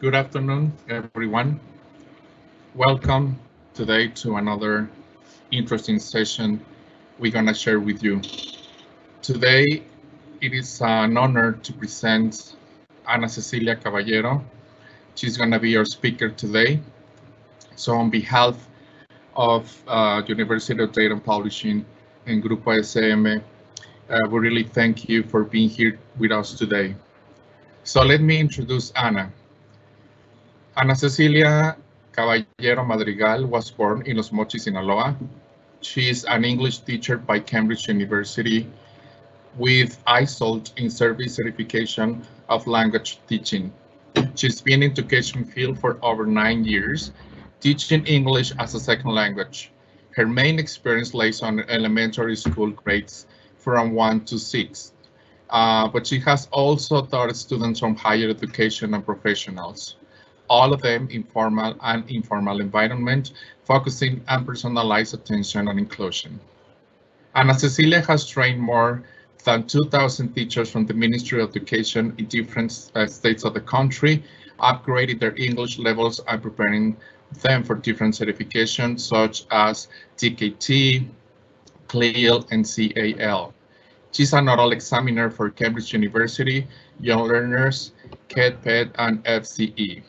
Good afternoon, everyone. Welcome today to another interesting session we're going to share with you. Today, it is an honor to present Ana Cecilia Caballero. She's going to be our speaker today. So on behalf of University of Dayton Publishing and Grupo SM, we really thank you for being here with us today. So let me introduce Ana. Ana Cecilia Caballero Madrigal was born in Los Mochis, Sinaloa. She is an English teacher by Cambridge University with ISOLT in Service Certification of Language Teaching. She's been in the education field for over 9 years, teaching English as a second language. Her main experience lays on elementary school grades from 1 to 6, but she has also taught students from higher education and professionals, all of them in formal and informal environment, focusing on personalized attention and inclusion. Ana Cecilia has trained more than 2,000 teachers from the Ministry of Education in different states of the country, upgraded their English levels and preparing them for different certifications such as TKT, CLIL, and CAL. She's an oral examiner for Cambridge University, Young Learners, KED-PED, and FCE.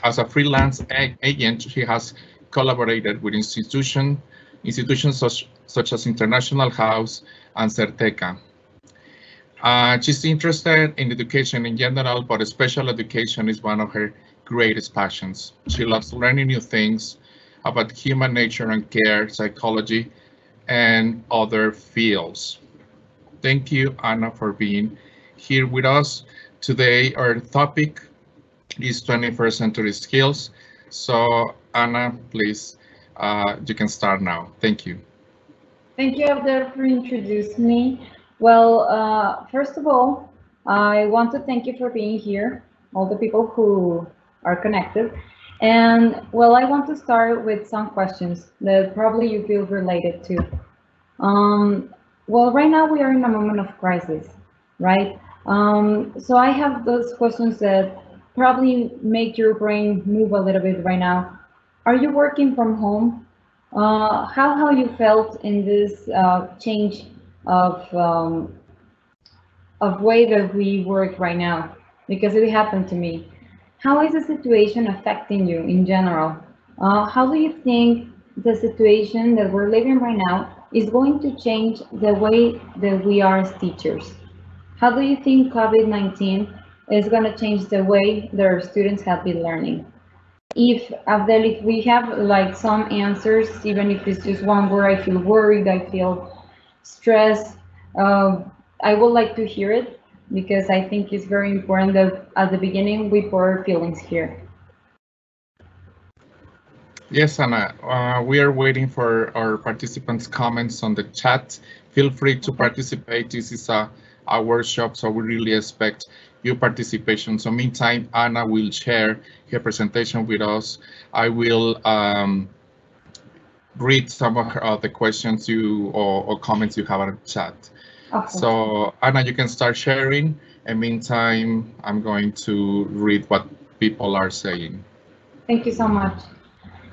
As a freelance agent, she has collaborated with institutions such as International House and Certeca. She's interested in education in general, but special education is one of her greatest passions. She loves learning new things about human nature and care, psychology, and other fields. Thank you, Ana, for being here with us. Today, our topic is 21st century skills. So, Ana, please, you can start now. Thank you. Thank you, Abdel, for introducing me. Well, first of all, I want to thank you for being here, all the people who are connected. And well, I want to start with some questions that probably you feel related to. Well, right now we are in a moment of crisis, right? So I have those questions that probably make your brain move a little bit right now. Are you working from home? How have you felt in this change of way that we work right now? Because it happened to me. How is the situation affecting you in general? How do you think the situation that we're living right now is going to change the way that we are as teachers? How do you think COVID-19 is going to change the way that our students have been learning? If Abdel, if we have like some answers, even if it's just one word, I feel worried, I feel stressed, I would like to hear it, because I think it's very important that at the beginning we put our feelings here. Yes, Ana, we are waiting for our participants' comments on the chat. Feel free to participate. This is a workshop, so we really expect your participation. So meantime, Ana will share her presentation with us. I will read some of the questions or comments you have on the chat. Okay. So Ana, you can start sharing. And meantime, I'm going to read what people are saying. Thank you so much.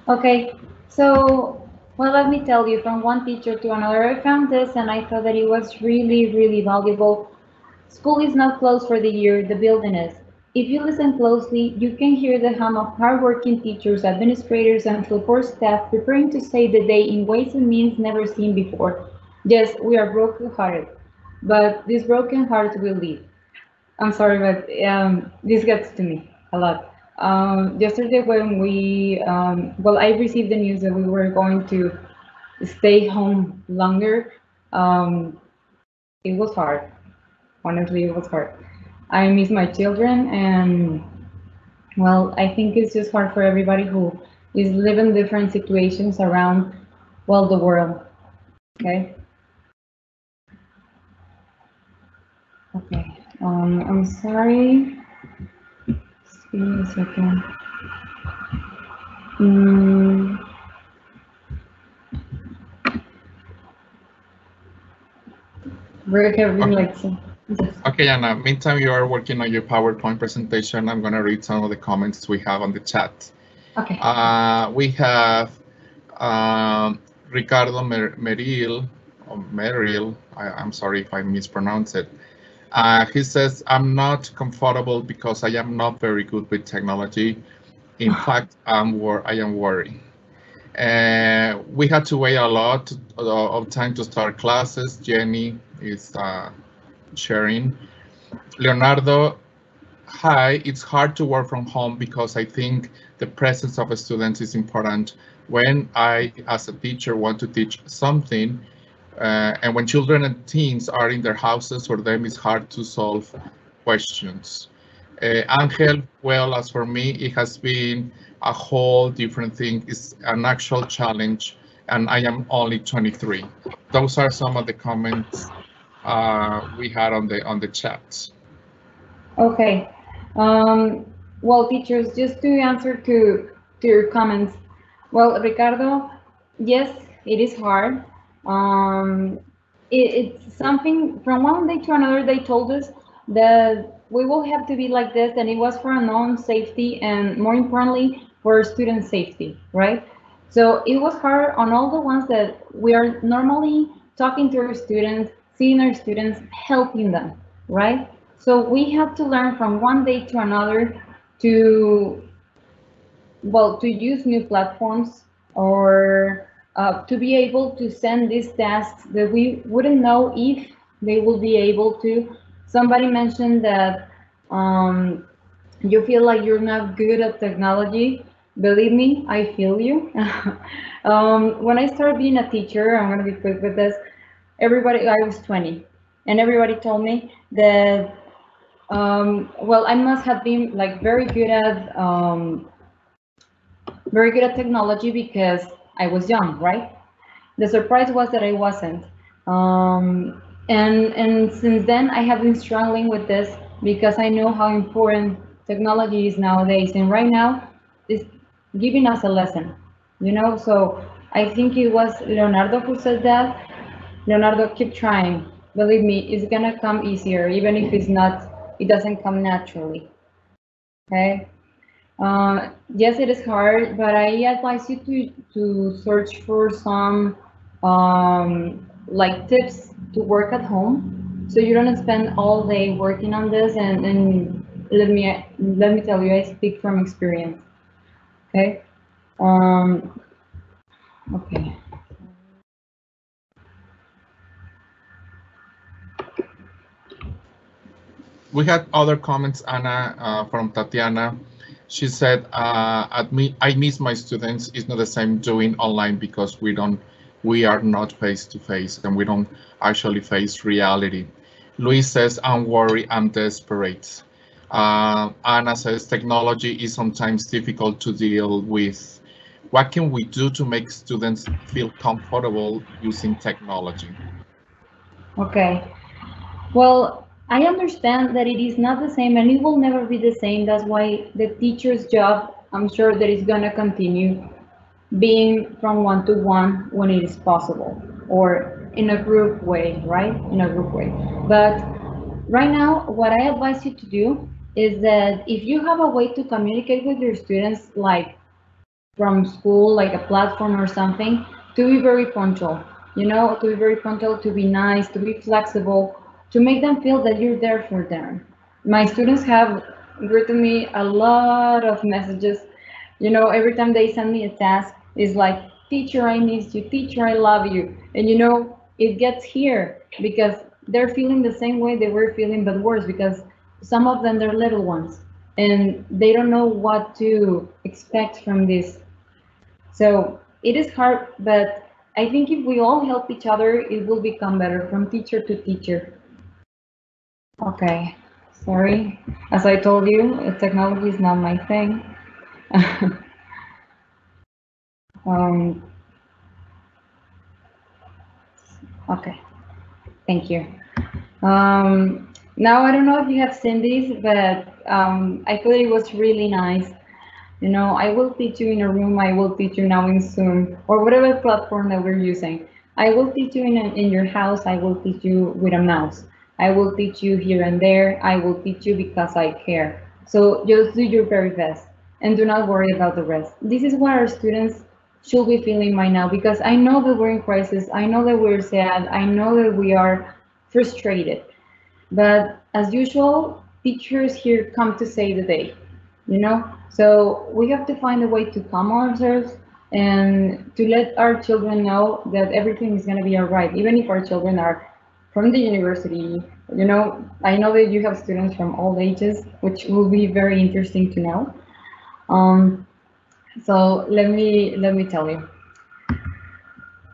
Okay, so, well, let me tell you, from one teacher to another, I found this and I thought that it was really, really valuable. School is not closed for the year, the building is. If you listen closely, you can hear the hum of hardworking teachers, administrators, and support staff preparing to save the day in ways and means never seen before. Yes, we are broken-hearted, but these broken hearts will leave. I'm sorry, but this gets to me a lot. Yesterday when we, well, I received the news that we were going to stay home longer. It was hard. Honestly, it was hard. I miss my children, and well, I think it's just hard for everybody who is living different situations around, well, the world. Okay. Okay. I'm sorry. Just give me a second. Very like so. Yes. Okay, Anna, meantime you are working on your PowerPoint presentation, I'm going to read some of the comments we have on the chat. Okay. We have Ricardo Meril, I'm sorry if I mispronounce it. He says, I'm not comfortable because I am not very good with technology. In fact, I am worried. We had to wait a lot of time to start classes. Jenny is sharing. Leonardo, hi, it's hard to work from home because I think the presence of a student is important when I, as a teacher, want to teach something. And when children and teens are in their houses, for them it's hard to solve questions. Angel, well, as for me, it has been a whole different thing. It's an actual challenge, and I am only 23. Those are some of the comments we had on the chat. Okay. Well, teachers, just to answer to your comments. Well, Ricardo, yes, it is hard. It's something from one day to another. They told us that we will have to be like this, and it was for our own safety and more importantly for student safety, right? So it was hard on all the ones that we are normally talking to our students, seeing our students, helping them, right? So we have to learn from one day to another to, well, to use new platforms or to be able to send these tasks that we wouldn't know if they will be able to. Somebody mentioned that you feel like you're not good at technology. Believe me, I feel you. When I started being a teacher, I'm going to be quick with this. I was 20, and everybody told me that well, I must have been like very good at technology because I was young, right? The surprise was that I wasn't. And since then, I have been struggling with this because I know how important technology is nowadays. And right now, it's giving us a lesson, you know? So I think it was Leonardo who said that. Leonardo, keep trying. Believe me, it's gonna come easier, even if it doesn't come naturally. Okay. Yes, it is hard, but I advise you to search for some like tips to work at home, so you don't spend all day working on this. And let me tell you, I speak from experience. Okay. Um, okay. We had other comments, Anna, from Tatiana. She said, I miss my students. It's not the same doing online because we are not face to face and we don't actually face reality. Luis says, I'm worried, I'm desperate. Anna says, technology is sometimes difficult to deal with. What can we do to make students feel comfortable using technology? Okay. Well, I understand that it is not the same and it will never be the same. That's why the teacher's job, I'm sure that is going to continue being from one to one when it is possible or in a group way, right? In a group way. But right now, what I advise you to do is that if you have a way to communicate with your students, like from school, like a platform or something, to be very punctual, to be very punctual, to be nice, to be flexible, to make them feel that you're there for them. My students have written me a lot of messages, every time they send me a task, it's like, teacher, I miss you, teacher, I love you. And it gets here because they're feeling the same way they were feeling, but worse, because some of them, they're little ones and they don't know what to expect from this. So it is hard, but I think if we all help each other, it will become better from teacher to teacher. Okay, sorry. As I told you, technology is not my thing. um, okay, thank you. Now, I don't know if you have seen this, but I thought it was really nice. I will teach you in a room, I will teach you now in Zoom, or whatever platform that we're using. I will teach you in your house, I will teach you with a mouse. I will teach you here and there. I will teach you because I care. So just do your very best and do not worry about the rest. This is what our students should be feeling right now, because I know that we're in crisis. I know that we're sad. I know that we are frustrated. But as usual, teachers here come to save the day, you know? So we have to find a way to calm ourselves and to let our children know that everything is going to be all right, even if our children are from the university. You know, I know that you have students from all ages, which will be very interesting to know. So let me tell you.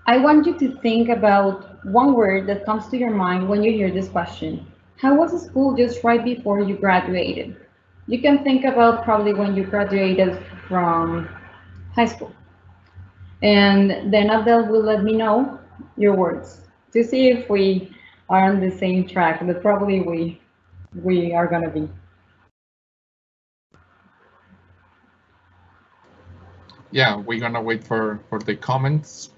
I want you to think about one word that comes to your mind when you hear this question. How was school just right before you graduated? You can think about probably when you graduated from high school. And then Abdel will let me know your words to see if we are on the same track, but probably we are gonna be. Yeah, we're gonna wait for the comments.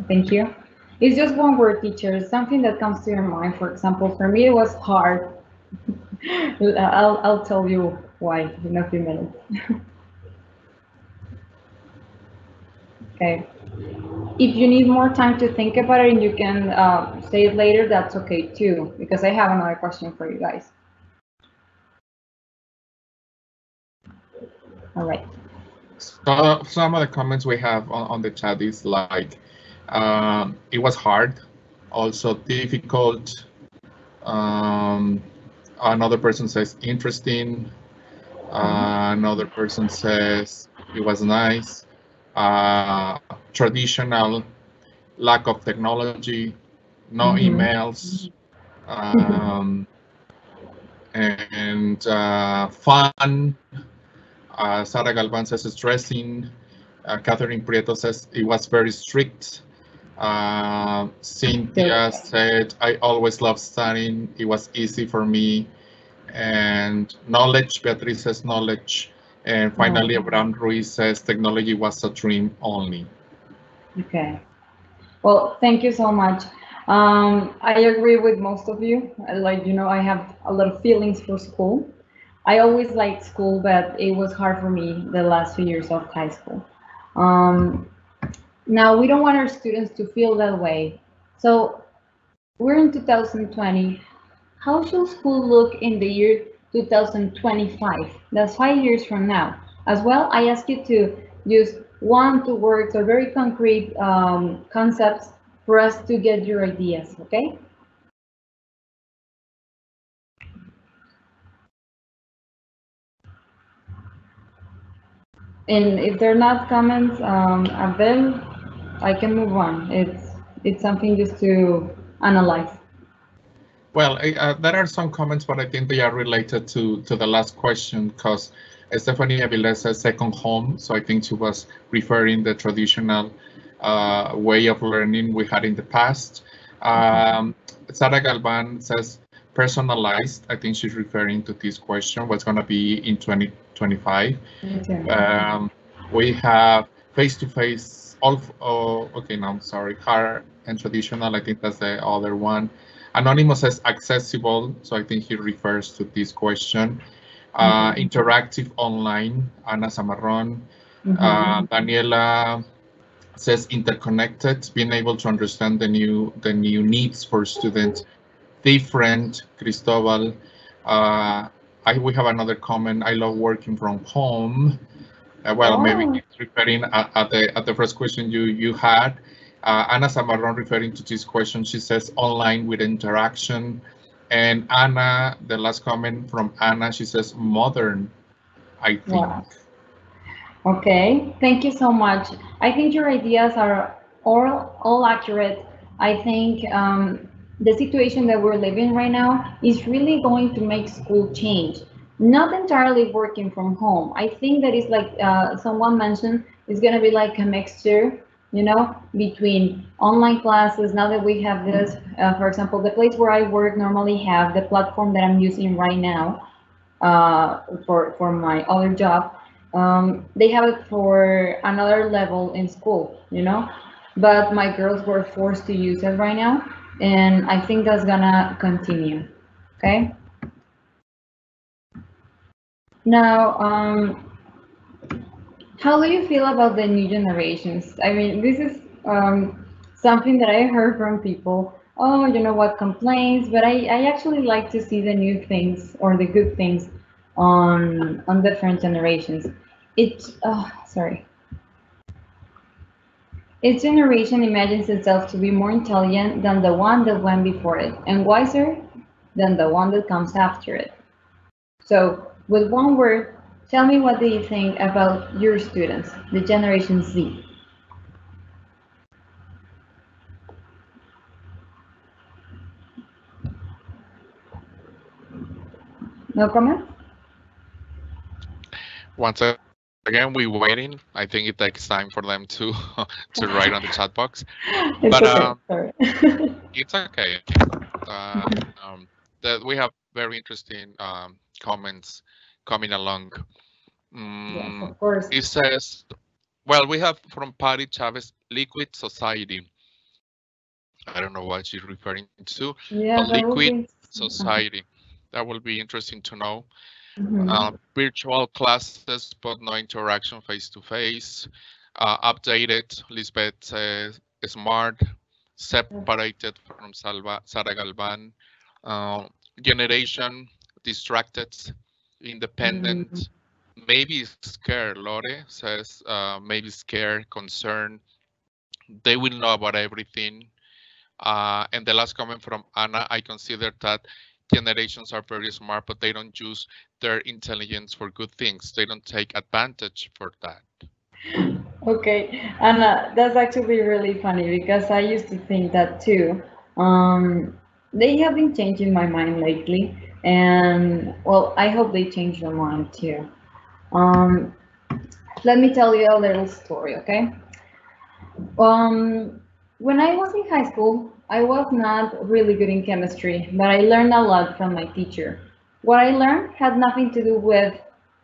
Thank you. It's just one word, teacher, something that comes to your mind. For example, for me, it was hard. I'll tell you why in a few minutes. Okay. If you need more time to think about it and you can say it later, that's okay too, because I have another question for you guys. All right. So some of the comments we have on the chat is like, it was hard, also difficult. Another person says interesting. Another person says it was nice. Traditional, lack of technology, no emails, and fun. Sara Galvan says stressing. Catherine Prieto says it was very strict. Cynthia said, I always loved studying. It was easy for me. And knowledge, Beatriz says knowledge. And finally, Abraham Ruiz says technology was a dream only. Okay. Well, thank you so much. I agree with most of you. Like, you know, I have a lot of feelings for school. I always liked school, but it was hard for me the last few years of high school. Now, we don't want our students to feel that way. So we're in 2020. How should school look in the year 2025? That's 5 years from now. As well, I ask you to use 1, 2 words or very concrete concepts for us to get your ideas, okay? And if they're not comments, Abdel, I can move on. It's something just to analyze. Well, there are some comments, but I think they are related to the last question, because Stephanie Avilés says second home. So I think she was referring the traditional way of learning we had in the past. Sara Galvan says personalized. I think she's referring to this question, what's going to be in 2025. We have face-to-face, okay, no, I'm sorry, hard and traditional. I think that's the other one. Anonymous says accessible, so I think he refers to this question. Interactive online, Ana Zamarron. Daniela says interconnected, being able to understand the new needs for students. Different, Cristobal. We have another comment. I love working from home. Well, maybe it's referring at the first question you had. Ana Zamarron referring to this question, she says online with interaction. And Anna, the last comment from Anna, she says modern, I think. Wow. Okay, thank you so much. I think your ideas are all accurate. I think the situation that we're living right now is really going to make school change. Not entirely working from home. I think that is like someone mentioned, it's going to be like a mixture, you know, between online classes. Now that we have this, for example, the place where I work normally have the platform that I'm using right now for my other job. They have it for another level in school, you know, but my girls were forced to use it right now. and I think that's gonna continue. Okay. Now, how do you feel about the new generations? I mean, this is something that I heard from people. Oh, you know what, complaints, but I actually like to see the new things or the good things on different generations. Sorry. Each generation imagines itself to be more intelligent than the one that went before it, and wiser than the one that comes after it. So, with one word, tell me what do you think about your students, the Generation Z? No comment? Once again, we're waiting. I think it takes time for them to to write on the chat box. It's But okay, sorry. it's okay. Uh, um, that we have very interesting comments coming along. Yes, Mm, of course. it says, well, we have from Patty Chavez, Liquid Society. I don't know what she's referring to, Yeah, but that would Liquid be. Society. That will be interesting to know. Mhm. Virtual classes, but no interaction face to face. Updated, Lisbeth says, smart, separated from Sara Galvan. Uh, Generation, distracted, Mhm. independent, maybe scared. Lore says, maybe scared, concerned. They will know about everything. And the last comment from Anna, I consider that generations are very smart, but they don't use their intelligence for good things. They don't take advantage for that. Okay, and that's actually really funny because I used to think that too. They have been changing my mind lately, and well, I hope they change their mind too. Um, Let me tell you a little story, okay? When I was in high school, I was not really good in chemistry, but I learned a lot from my teacher. What I learned had nothing to do with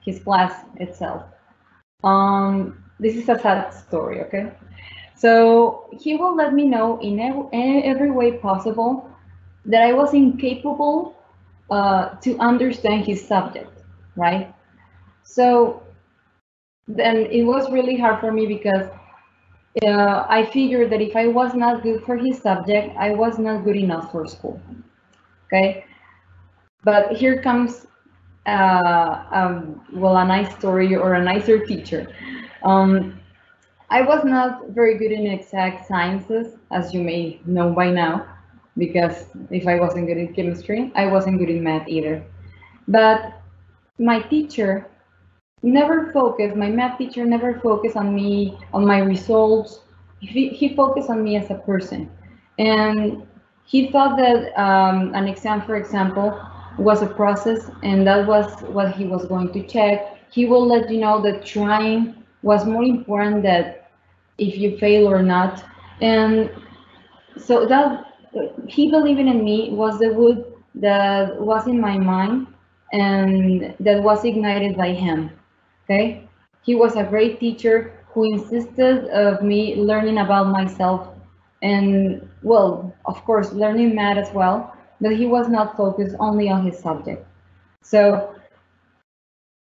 his class itself. This is a sad story, okay? So he will let me know in every way possible that I was incapable to understand his subject, right? So then it was really hard for me because I figured that if I was not good for his subject, I was not good enough for school. Okay, but here comes well, a nice story or a nicer teacher. Um, I was not very good in exact sciences, as you may know by now, because if I wasn't good in chemistry, I wasn't good in math either. But my teacher never focused, my math teacher never focused on me, on my results. He focused on me as a person. And he thought that an exam, for example, was a process, and that was what he was going to check. He will let you know that trying was more important than if you fail or not. And so that he believing in me was the wood that was in my mind and that was ignited by him. Okay, he was a great teacher who insisted of me learning about myself and, well, of course, learning math as well, but he was not focused only on his subject. So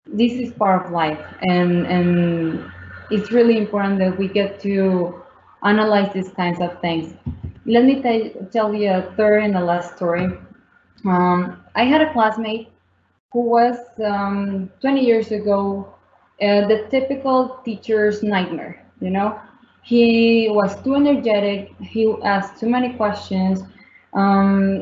this is part of life, and it's really important that we get to analyze these kinds of things. Let me tell you a third and the last story. I had a classmate who was 20 years ago the typical teacher's nightmare. You know, he was too energetic. He asked too many questions.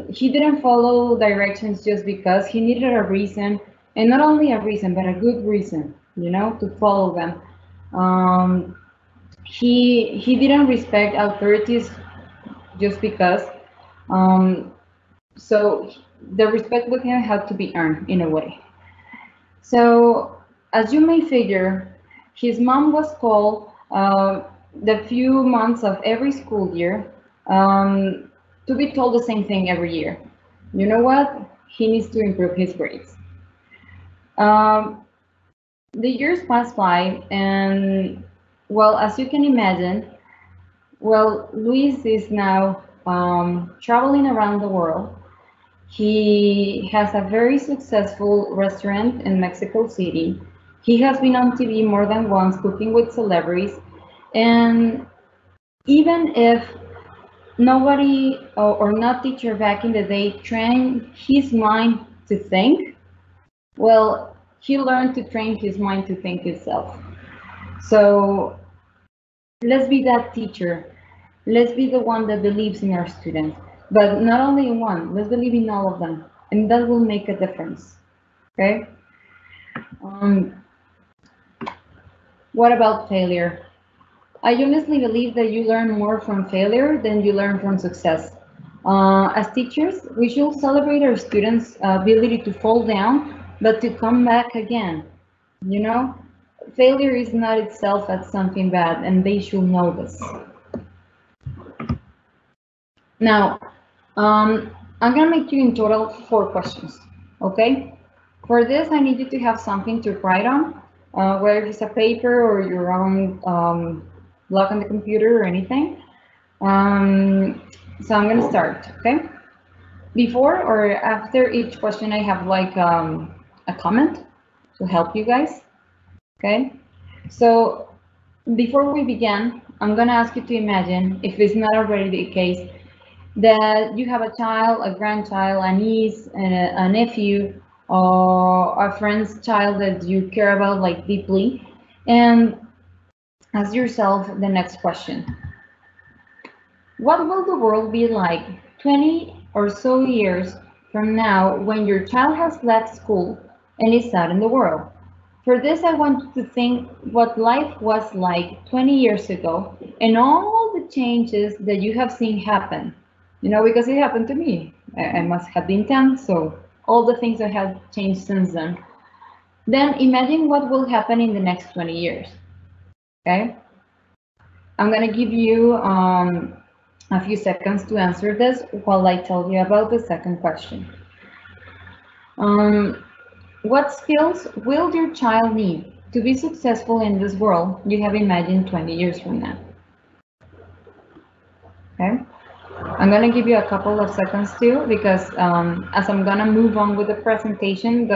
He didn't follow directions just because he needed a reason, and not only a reason, but a good reason. You know, to follow them. Um, he didn't respect authorities just because. Um, so the respect with him had to be earned in a way. So, as you may figure, his mom was called the few months of every school year to be told the same thing every year. You know what? He needs to improve his grades. Um, the years passed by, and well, as you can imagine, well, Luis is now traveling around the world. He has a very successful restaurant in Mexico City. He has been on TV more than once cooking with celebrities. And even if nobody or not teacher back in the day trained his mind to think, well, he learned to train his mind to think itself. So let's be that teacher. Let's be the one that believes in our students, but not only in one, let's believe in all of them, and that will make a difference, okay? What about failure? I honestly believe that you learn more from failure than you learn from success. As teachers, we should celebrate our students' ability to fall down, but to come back again. You know, failure is not itself as something bad, and they should know this. Now, I'm gonna make you in total 4 questions, okay? For this, I need you to have something to write on, whether it's a paper or your own blog on the computer or anything. So I'm gonna start, okay? Before or after each question, I have like a comment to help you guys, okay? So before we begin, I'm gonna ask you to imagine, if it's not already the case, that you have a child, a grandchild, a niece, a nephew, or a friend's child that you care about like deeply, and ask yourself the next question. What will the world be like 20 or so years from now when your child has left school and is out in the world? For this, I want you to think what life was like 20 years ago and all the changes that you have seen happen. You know, because it happened to me. I must have been 10, so all the things that have changed since then. Then imagine what will happen in the next 20 years, okay? I'm gonna give you a few seconds to answer this while I tell you about the second question. What skills will your child need to be successful in this world you have imagined 20 years from now? Okay. I'm gonna give you a couple of seconds too, because as I'm gonna move on with the presentation,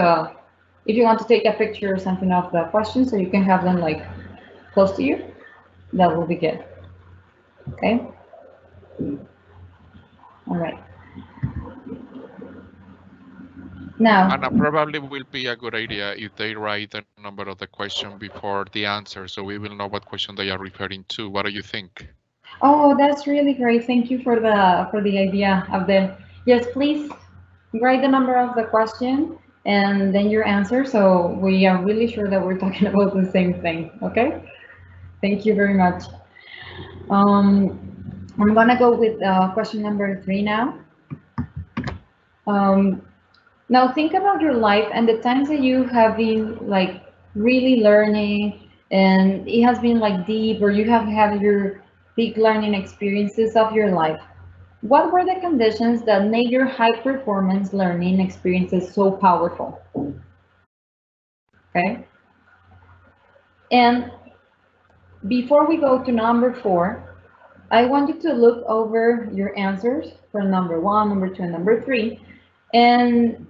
if you want to take a picture or something of the questions so you can have them like close to you, that will be good. Okay. All right. Now. And probably will be a good idea if they write the number of the question before the answer, so we will know what question they are referring to. What do you think? Oh, that's really great. Thank you for the idea of the, yes, please write the number of the question and then your answer, so we are really sure that we're talking about the same thing. Okay. Thank you very much. I'm gonna go with question number 3 now. Now think about your life and the times that you have been like really learning and it has been like deep, or you have had your big learning experiences of your life. What were the conditions that made your high performance learning experiences so powerful? Okay. And before we go to number 4, I want you to look over your answers for number 1, number 2, and number 3, and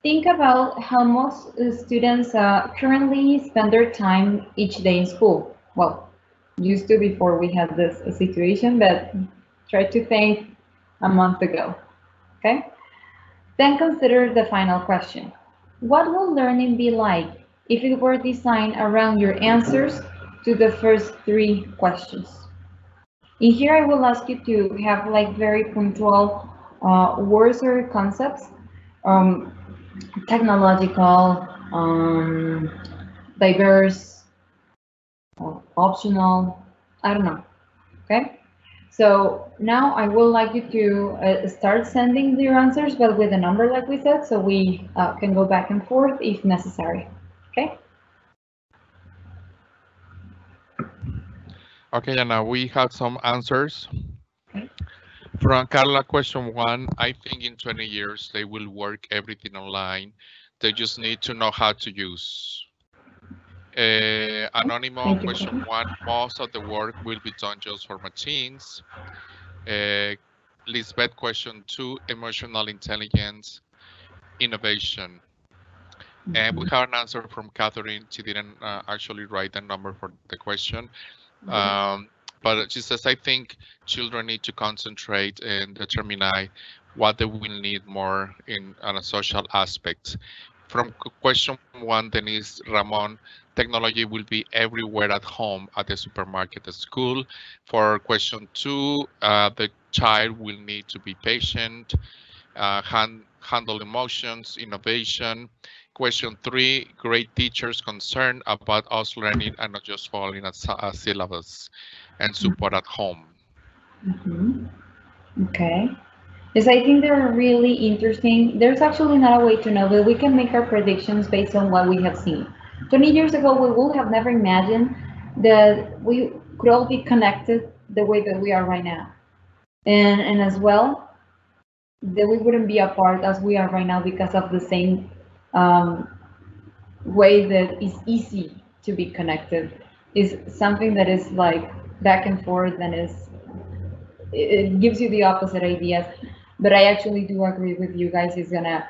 think about how most students currently spend their time each day in school. Well, used to before we had this situation, but try to think a month ago, okay? Then consider the final question. What will learning be like if it were designed around your answers to the first 3 questions? In here, I will ask you to have like very punctual words or concepts, technological, diverse, optional, I don't know, okay? So now I would like you to start sending your answers, but with a number like we said, so we can go back and forth if necessary, okay? Okay, and now we have some answers. Okay. From Carla, question 1, I think in 20 years they will work everything online. They just need to know how to use. Anonymous, question 1, most of the work will be done just for machines. Lisbeth, question 2, emotional intelligence, innovation. And we have an answer from Catherine. She didn't actually write the number for the question. But she says, I think children need to concentrate and determine what they will need more on a social aspect. From question 1, Denise Ramon, technology will be everywhere at home, at the supermarket, at school. For question 2, the child will need to be patient, handle emotions, innovation. Question 3, great teachers concerned about us learning and not just following a syllabus, and support at home. Okay. Yes, I think they're really interesting. There's actually not a way to know, but we can make our predictions based on what we have seen. 20 years ago, we would have never imagined that we could all be connected the way that we are right now. And as well, that we wouldn't be apart as we are right now because of the same way that is easy to be connected. Is something that is like back and forth and it gives you the opposite ideas. But I actually do agree with you guys. It's gonna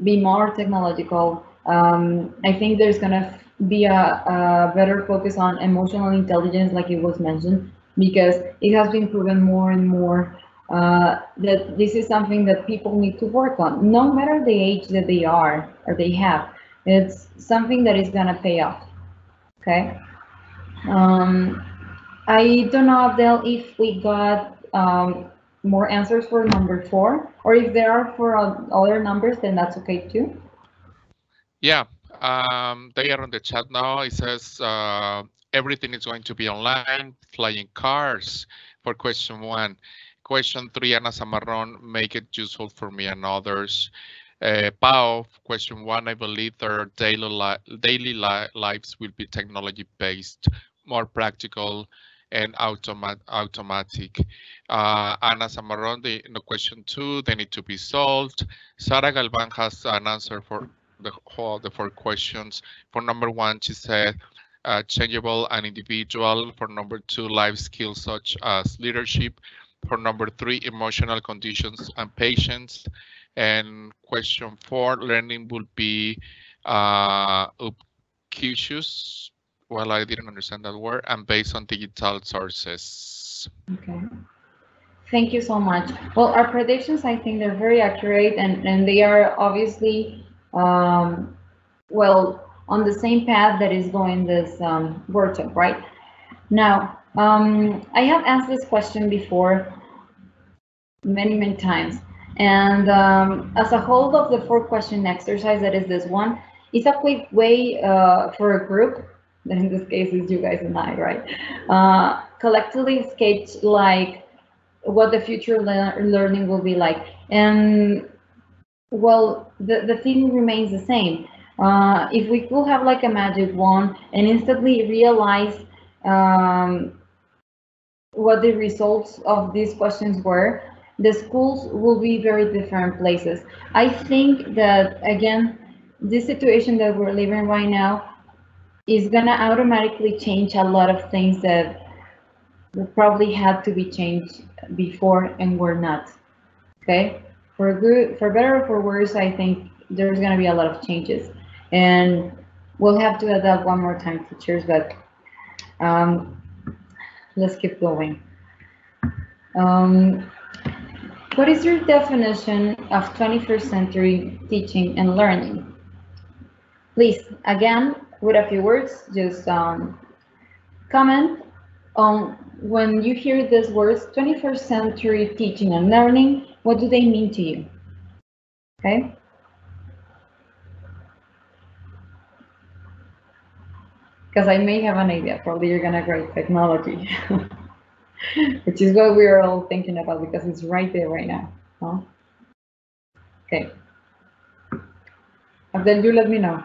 be more technological. I think there's gonna be a better focus on emotional intelligence, like it was mentioned, because it has been proven more and more that this is something that people need to work on, no matter the age that they are or they have. It's something that is gonna pay off. Okay. I don't know, Abdel, if we got more answers for number 4, or if there are for other numbers, then that's okay too. Yeah, they are on the chat now. It says everything is going to be online, flying cars for question 1. Question 3, Ana Zamarron, make it useful for me and others. Pao, question 1, I believe their daily lives will be technology-based, more practical and automatic. Ana Zamarron, the question 2, they need to be solved. Sara Galvan has an answer for the 4 questions. For number 1, she said changeable and individual. For number 2, life skills such as leadership. For number 3, emotional conditions and patience. And question 4, learning will be ubiquitous. Well, I didn't understand that word, and based on digital sources. Okay. Thank you so much. Well, our predictions, I think they're very accurate, and they are obviously, well, on the same path that is going this workshop, right? Now, I have asked this question before many times. And as a whole of the 4-question exercise, that is this one, is a quick way for a group, that in this case is you guys and I, right? Collectively sketch like what the future learning will be like. And well, the theme remains the same. If we could have like a magic wand and instantly realize what the results of these questions were, the schools will be very different places. I think that, again, this situation that we're living right now is gonna automatically change a lot of things that probably had to be changed before and were not. Okay, for better or for worse, I think there's gonna be a lot of changes, and we'll have to adapt one more time, teachers. But let's keep going. What is your definition of 21st century teaching and learning? Please, again, with a few words, just comment on when you hear these words, 21st century teaching and learning, what do they mean to you? Okay. Because I may have an idea, probably you're gonna grade technology. Which is what we're all thinking about because it's right there right now. Huh? Okay. And then you let me know.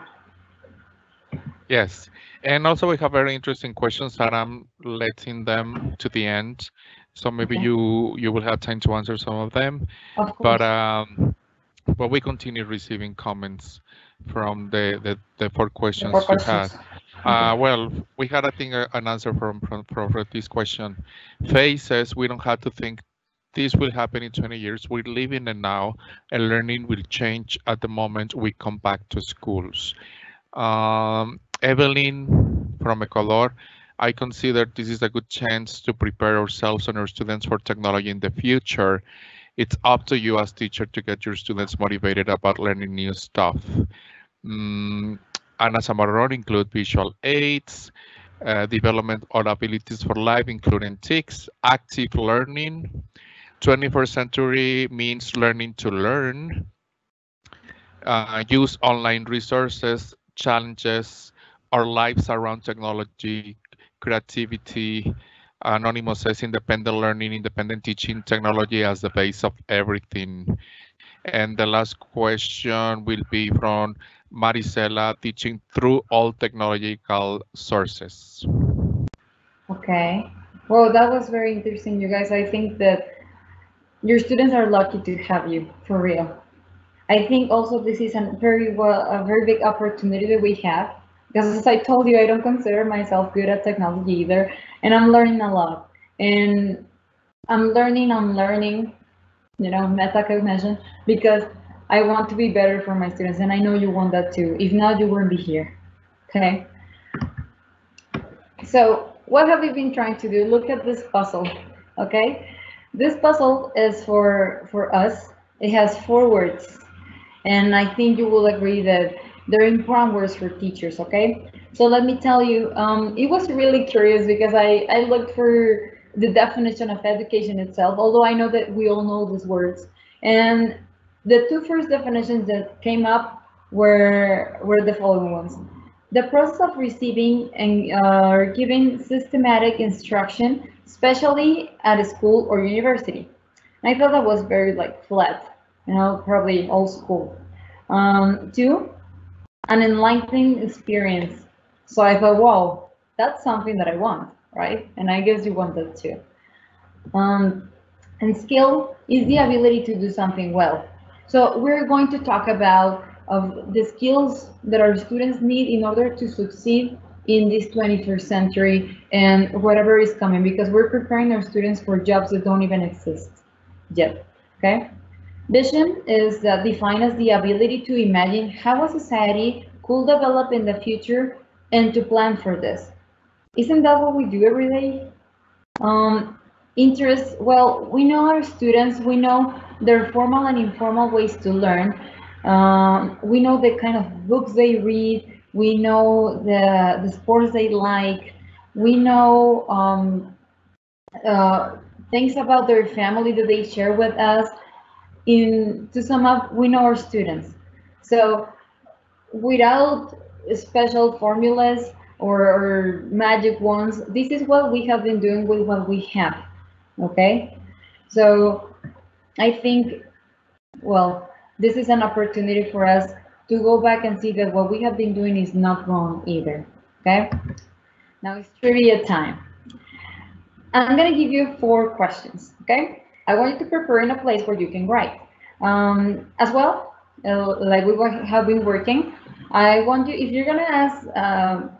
Yes, and also we have very interesting questions that I'm letting them to the end, so maybe okay. you will have time to answer some of them. Of course. But we continue receiving comments from the 4 questions we had. Well, we had, I think, an answer from this question. Faye says we don't have to think this will happen in 20 years. We're living in now, and learning will change at the moment we come back to schools. Evelyn from Ecuador, I consider this is a good chance to prepare ourselves and our students for technology in the future. It's up to you as teacher to get your students motivated about learning new stuff. Ana Samarón include visual aids, development of abilities for life, including TICs, active learning. 21st century means learning to learn. Use online resources, challenges our lives around technology, creativity. Anonymous says independent learning, independent teaching, technology as the base of everything. And the last question will be from Marisela, teaching through all technological sources. Okay. Well, that was very interesting, you guys. I think that your students are lucky to have you, for real. I think also this is a very big opportunity that we have, because as I told you, I don't consider myself good at technology either, and I'm learning a lot. And I'm learning, you know, metacognition, because I want to be better for my students, and I know you want that too. If not, you wouldn't be here. Okay. So what have we been trying to do? Look at this puzzle. Okay. This puzzle is for us. It has 4 words. And I think you will agree that they're important words for teachers, okay? So let me tell you, it was really curious because I looked for the definition of education itself, although I know that we all know these words. And the 2 first definitions that came up were the following ones. The process of receiving and giving systematic instruction, especially at a school or university. And I thought that was very like flat, you know, probably old school. 2, an enlightening experience. So I thought, wow, that's something that I want, right? And I guess you want that too. And skill is the ability to do something well. So we're going to talk about the skills that our students need in order to succeed in this 21st century and whatever is coming, because we're preparing our students for jobs that don't even exist yet, okay? Vision is defined as the ability to imagine how a society could develop in the future and to plan for this. Isn't that what we do every day? Interest, well, we know our students, we know their formal and informal ways to learn. We know the kind of books they read, we know the sports they like, we know things about their family that they share with us. To sum up, we know our students. So without special formulas or magic ones, this is what we have been doing with what we have, okay? So I think, well, this is an opportunity for us to go back and see that what we have been doing is not wrong either, okay? Now it's trivia time. I'm gonna give you 4 questions, okay? I want you to prepare in a place where you can write. As well, like we have been working, I want you, if you're gonna ask,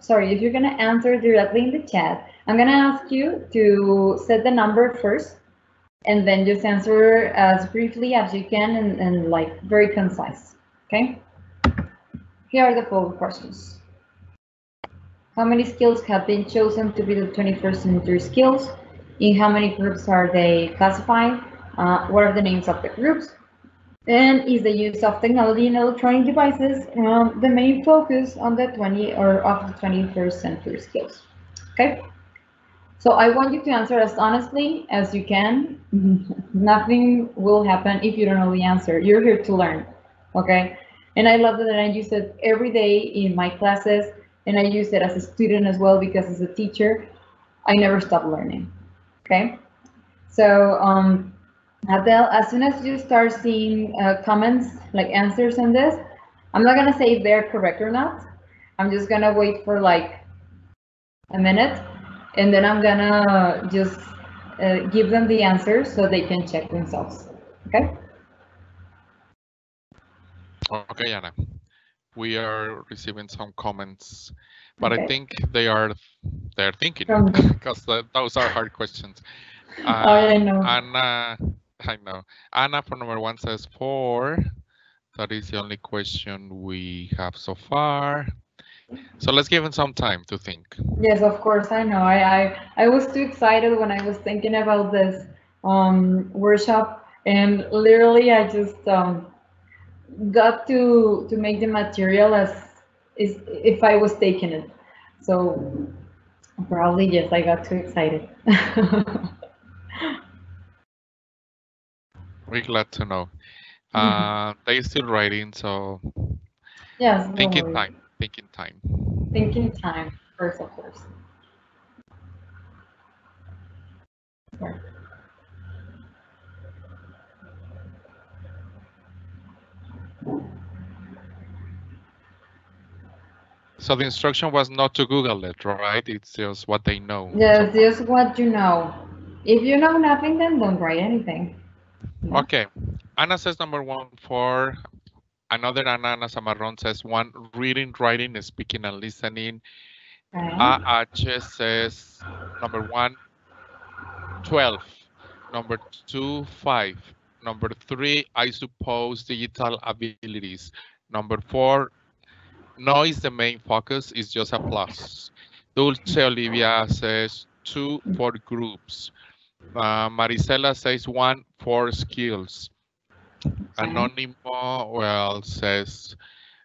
if you're gonna answer directly in the chat, I'm gonna ask you to set the number first, and then just answer as briefly as you can and like very concise, okay? Here are the 4 questions. How many skills have been chosen to be the 21st century skills? In how many groups are they classified? What are the names of the groups? And is the use of technology and electronic devices the main focus on the 21st century skills? Okay. So I want you to answer as honestly as you can. Nothing will happen if you don't know the answer. You're here to learn, okay? And I love that I use it every day in my classes, and I use it as a student as well, because as a teacher, I never stop learning, okay? So Adele, as soon as you start seeing comments, like answers on this, I'm not gonna say if they're correct or not. I'm just gonna wait for like a minute, and then I'm gonna just give them the answers so they can check themselves, okay? Okay, Anna. We are receiving some comments, but Okay. I think they're thinking, because those are hard questions. I know. Anna I know. Anna for number 1 says 4. That is the only question we have so far. So let's give him some time to think. Yes, of course, I know. I was too excited when I was thinking about this workshop, and literally I just got to make the material as is if I was taking it. So probably yes, I got too excited. We're glad to know. They're still writing, so Yes, don't thinking worry. time. Thinking time. Thinking time first, of course. So the instruction was not to Google it, right? It's just what they know. Yes, just what you know. If you know nothing, then don't write anything. Yeah. Okay. Ana says number 1 4. Another Ana Samarron says 1 reading, writing, speaking, and listening. Okay. AH says number 1 12. Number 2 5. Number 3, I suppose, digital abilities. Number 4, no is the main focus, is just a plus. Dulce Olivia says 2 for groups. Marisela says 1 for skills. Anonimo, well, says,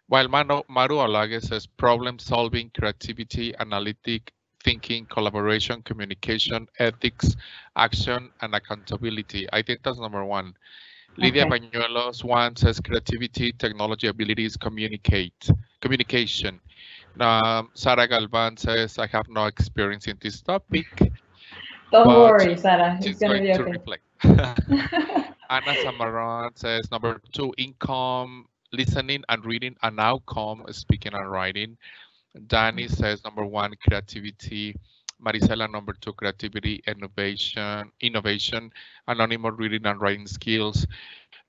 while Maru Olague says problem solving, creativity, analytic thinking, collaboration, communication, ethics, action, and accountability. I think that's number 1. Lydia Okay. Bañuelos 1 says creativity, technology, abilities, communication. Sara Galvan says I have no experience in this topic, Don't but worry, Sarah. It's she's gonna going be to okay. reflect. Anna Samaran says number 2, income, listening and reading, and outcome, speaking and writing. Danny says number 1, creativity. Marisela number 2, creativity, innovation, anonymous reading and writing skills.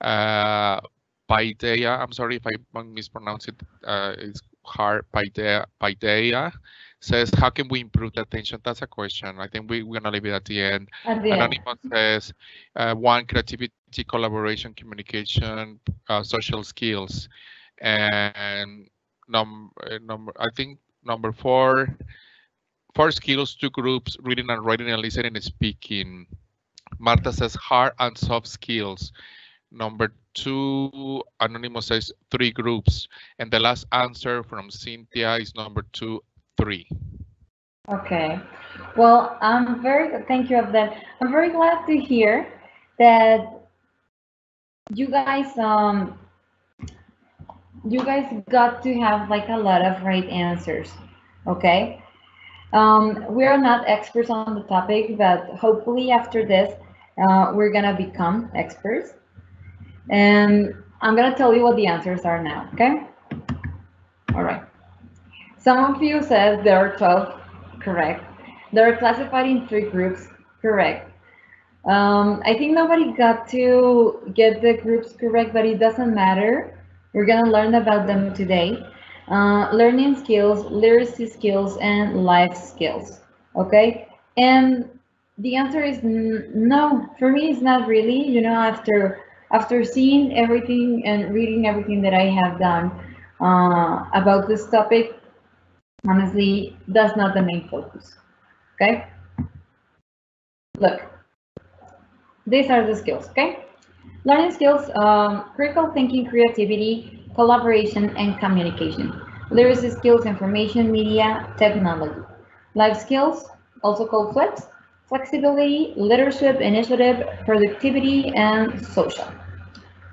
Paideia, I'm sorry if I mispronounce it, it's hard. Paideia says, how can we improve the attention? That's a question. I think we're gonna leave it at the end. At the end. Anonymous says, 1, creativity, collaboration, communication, social skills. And I think number 4, 4 skills, 2 groups, reading and writing and listening and speaking. Marta says hard and soft skills. Number 2, Anonymous says 3 groups. And the last answer from Cynthia is number 2, 3. Okay. Well, thank you of that. I'm very glad to hear that you guys got to have like a lot of right answers. Okay. We are not experts on the topic, but hopefully after this, we're gonna become experts. And I'm gonna tell you what the answers are now, okay? All right. Some of you said there are 12, correct. They're classified in 3 groups, correct. I think nobody got to get the groups correct, but it doesn't matter. We're gonna learn about them today. Learning skills, literacy skills, and life skills, okay? And the answer is no. For me, it's not really. You know, after seeing everything and reading everything that I have done about this topic, honestly, that's not the main focus. Okay. Look, these are the skills. Okay. Learning skills: critical thinking, creativity, collaboration, and communication. Literacy skills: information, media, technology. Life skills, also called flex: flexibility, leadership, initiative, productivity, and social.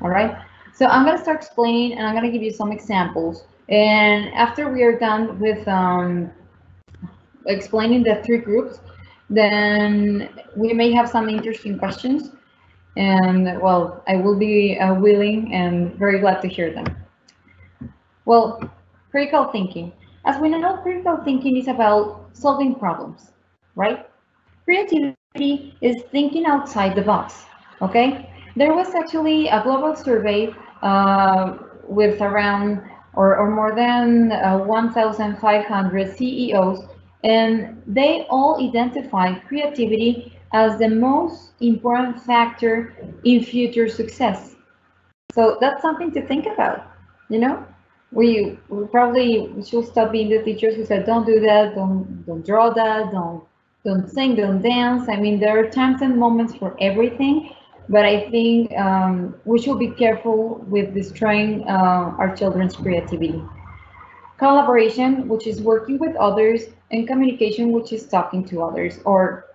All right. So I'm going to start explaining, and I'm going to give you some examples. And after we are done with explaining the 3 groups, then we may have some interesting questions. And well, I will be willing and very glad to hear them. Well, critical thinking. As we know, critical thinking is about solving problems, right? Creativity is thinking outside the box, okay? There was actually a global survey with around or more than 1,500 CEOs, and they all identified creativity as the most important factor in future success. So that's something to think about, you know? We probably should stop being the teachers who said, don't do that, don't draw that, don't sing, don't dance. I mean, there are times and moments for everything, but I think we should be careful with destroying our children's creativity. Collaboration, which is working with others, and communication, which is talking to others, or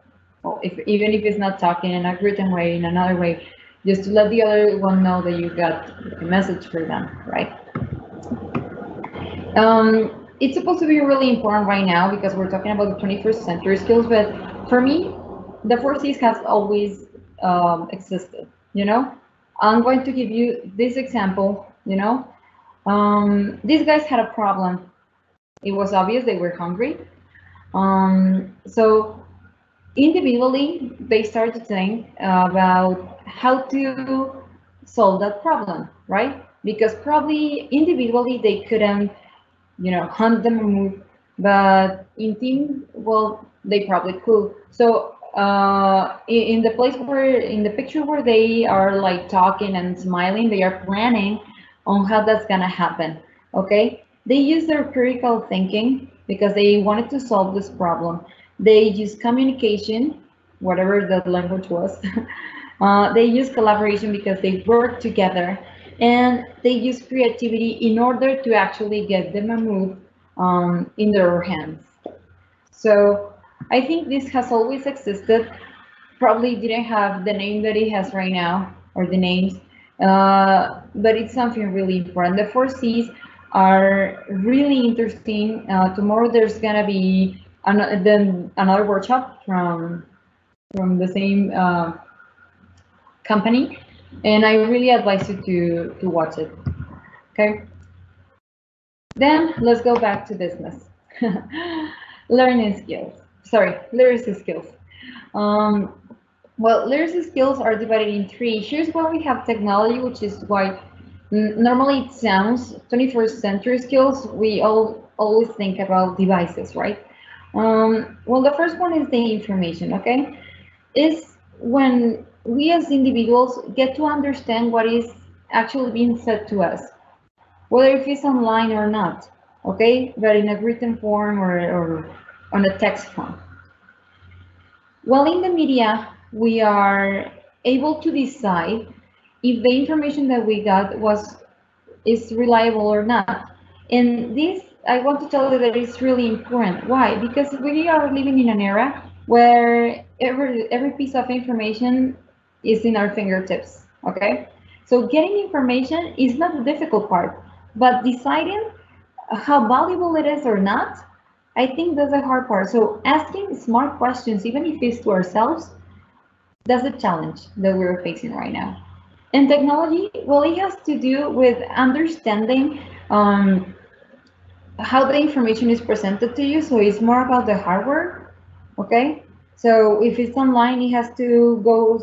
well, even if it's not talking in a written way, in another way, just to let the other one know that you got a message for them, right? It's supposed to be really important right now because we're talking about the 21st century skills, but for me, the 4Cs have always existed, you know? I'm going to give you this example, you know? These guys had a problem. It was obvious they were hungry. So individually, they started to think about how to solve that problem, right? Because probably individually they couldn't, you know, hunt them or move, but in team, well, they probably could. So in the place where, in the picture where they are like talking and smiling, they are planning on how that's gonna happen, okay? They use their critical thinking because they wanted to solve this problem. They use communication, whatever the language was. They use collaboration because they work together, and they use creativity in order to actually get the mammoth in their hands. So I think this has always existed. Probably didn't have the name that it has right now, or the names, but it's something really important. The 4Cs are really interesting. Tomorrow there's gonna be another workshop from the same company, and I really advise you to watch it. Okay. Then let's go back to business. Learning skills. Sorry, literacy skills. Well, literacy skills are divided in three. Here's why we have technology, which is why normally it sounds 21st century skills. We always think about devices, right? Well, the first one is the information, okay? Is when we as individuals get to understand what is actually being said to us, whether if it's online or not, okay? But in a written form or on a text form. Well, in the media, we are able to decide if the information that we got is reliable or not. And this, I want to tell you that it's really important. Why? Because we are living in an era where every piece of information is in our fingertips, okay? So getting information is not the difficult part, but deciding how valuable it is or not, I think that's the hard part. So asking smart questions, even if it's to ourselves, that's the challenge that we're facing right now. And technology, well, it has to do with understanding how the information is presented to you. So it's more about the hardware, okay? So if it's online, it has to go,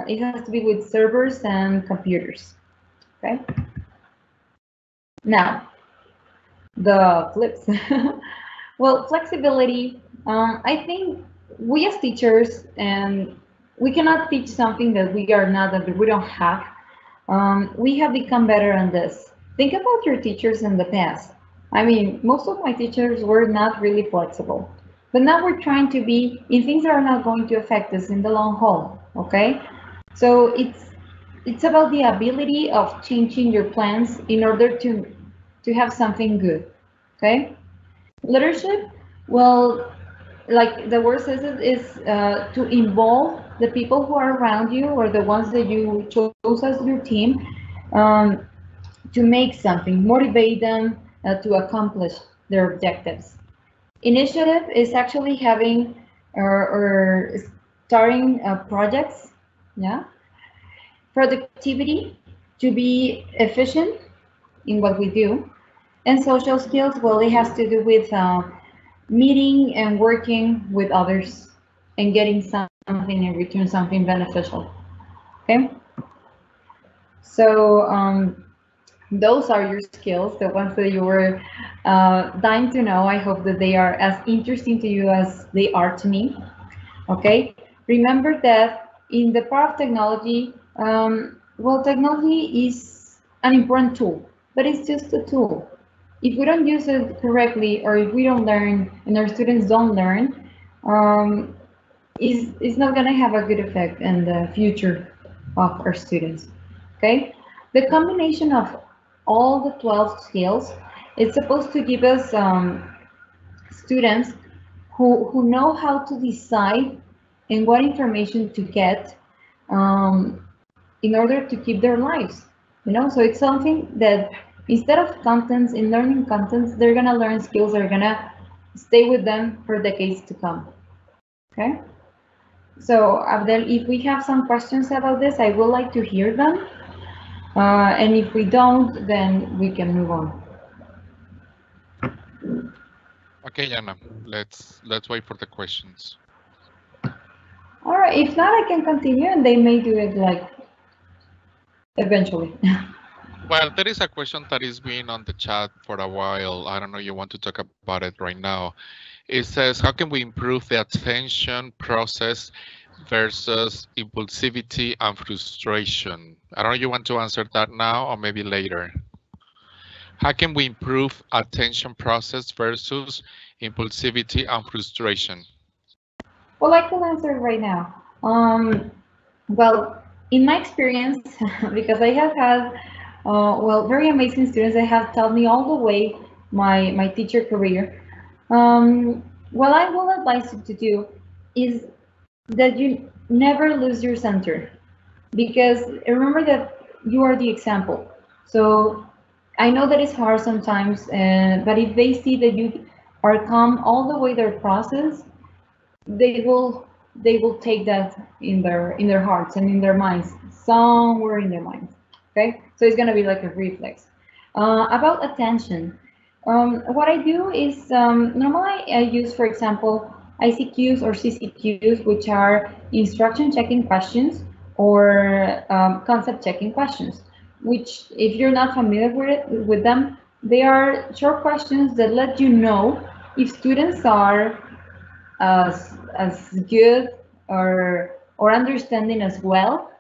it has to be with servers and computers, okay? Now, the flips. Well, flexibility, I think we as teachers, and we cannot teach something that we are not, that we don't have. We have become better on this. Think about your teachers in the past. I mean, most of my teachers were not really flexible, but now we're trying to be in things that are not going to affect us in the long haul, okay? So it's about the ability of changing your plans in order to have something good, okay? Leadership, well, like the word says, it is to involve the people who are around you, or the ones that you chose as your team, to make something, motivate them to accomplish their objectives. Initiative is actually having or starting projects, yeah. Productivity, to be efficient in what we do. And social skills, well, it has to do with meeting and working with others and getting something in return, something beneficial, okay? So those are your skills, the ones that you were dying to know. I hope that they are as interesting to you as they are to me, okay? remember that in the part of technology, well, technology is an important tool, but it's just a tool. If we don't use it correctly, or if we don't learn and our students don't learn, it's not going to have a good effect in the future of our students. Okay, the combination of all the 12 skills is supposed to give us students who know how to decide and what information to get in order to keep their lives, you know. So it's something that instead of contents in learning contents, they're gonna learn skills that are gonna stay with them for decades to come. Okay. So Abdel, if we have some questions about this, I would like to hear them. And if we don't, then we can move on. Okay, Jana, let's wait for the questions. All right, if not, I can continue, and they may do it like eventually. Well, there is a question that is being on the chat for a while. I don't know, you want to talk about it right now. It says, how can we improve the attention process versus impulsivity and frustration? I don't know, you want to answer that now or maybe later? How can we improve attention process versus impulsivity and frustration? Well, I can answer right now. Well, in my experience, because I have had, well, very amazing students that have taught me all the way my teacher career. What I will advise you to do is that you never lose your center, because remember that you are the example. So I know that it's hard sometimes, but if they see that you are calm all the way their process, they will take that in their hearts and in their minds, somewhere in their minds. Okay, so it's gonna be like a reflex. About attention, what I do is normally I use, for example, ICQs or CCQs, which are instruction checking questions or concept checking questions, which, if you're not familiar with them, they are short questions that let you know if students are as good or understanding as well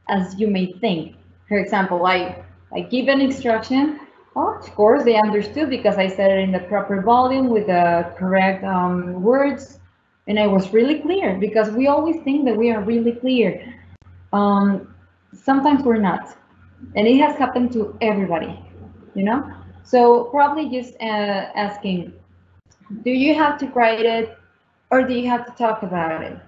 as you may think. For example, I give an instruction. Oh, of course, they understood because I said it in the proper volume with the correct words, and I was really clear, because we always think that we are really clear. Sometimes we're not, and it has happened to everybody, you know. So probably just asking, do you have to write it, or do you have to talk about it?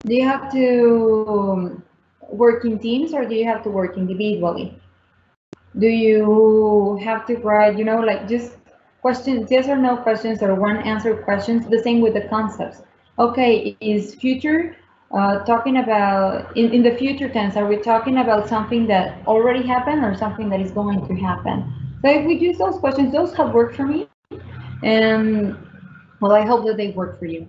Do you have to work in teams, or do you have to work individually? Do you have to write, you know, like just questions, yes or no questions, or one answer questions? The same with the concepts. Okay, is future talking about, in the future tense, are we talking about something that already happened or something that is going to happen? So if we use those questions, those have worked for me, and well, I hope that they work for you.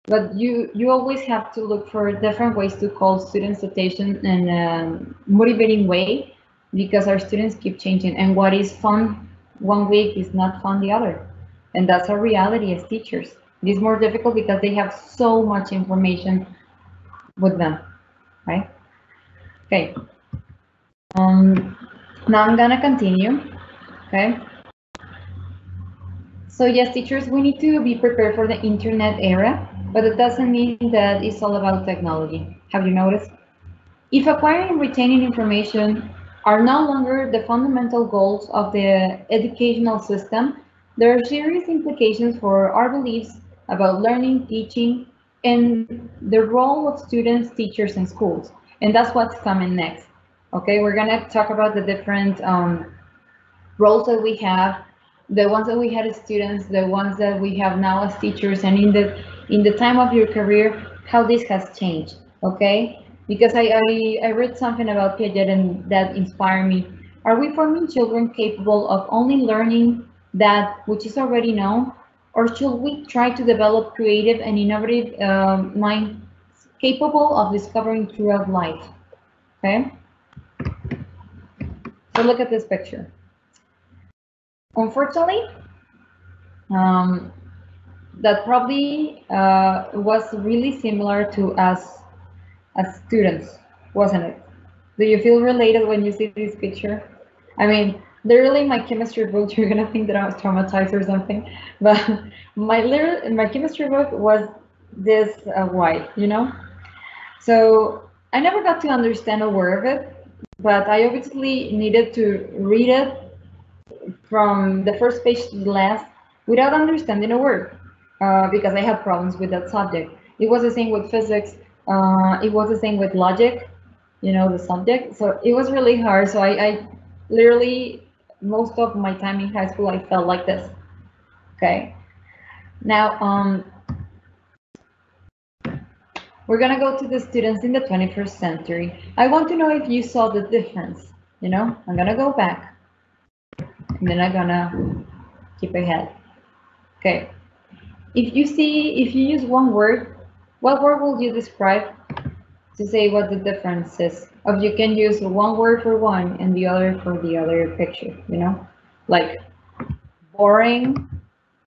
But you always have to look for different ways to call students' attention in a motivating way, because our students keep changing, and what is fun one week is not fun the other, and that's our reality as teachers. It is more difficult because they have so much information with them, right? Okay. Now I'm gonna continue. Okay. So yes, teachers, we need to be prepared for the internet era, but it doesn't mean that it's all about technology. Have you noticed? If acquiring and retaining information are no longer the fundamental goals of the educational system, there are serious implications for our beliefs about learning, teaching, and the role of students, teachers, and schools. And that's what's coming next. Okay, we're gonna talk about the different roles that we have, the ones that we had as students, the ones that we have now as teachers, and in the time of your career, how this has changed. Okay, because I read something about Piaget and that inspired me. Are we forming children capable of only learning that which is already known, or should we try to develop creative and innovative minds capable of discovering throughout life? Okay, so look at this picture. Unfortunately, that probably was really similar to us as students, wasn't it? Do you feel related when you see this picture? I mean, literally my chemistry book, you're gonna think that I was traumatized or something, but my chemistry book was this white, you know? So I never got to understand a word of it, but I obviously needed to read it from the first page to the last without understanding a word, because I had problems with that subject. It was the same with physics. It was the same with logic, you know, the subject. So it was really hard. So I literally, most of my time in high school, I felt like this. Okay. Now, we're gonna go to the students in the 21st century. I want to know if you saw the difference. You know, I'm gonna go back, and then I'm gonna keep ahead. Okay. If you use one word, what word will you describe to say what the difference is? Of you can use one word for one and the other for the other picture, you know? Like boring,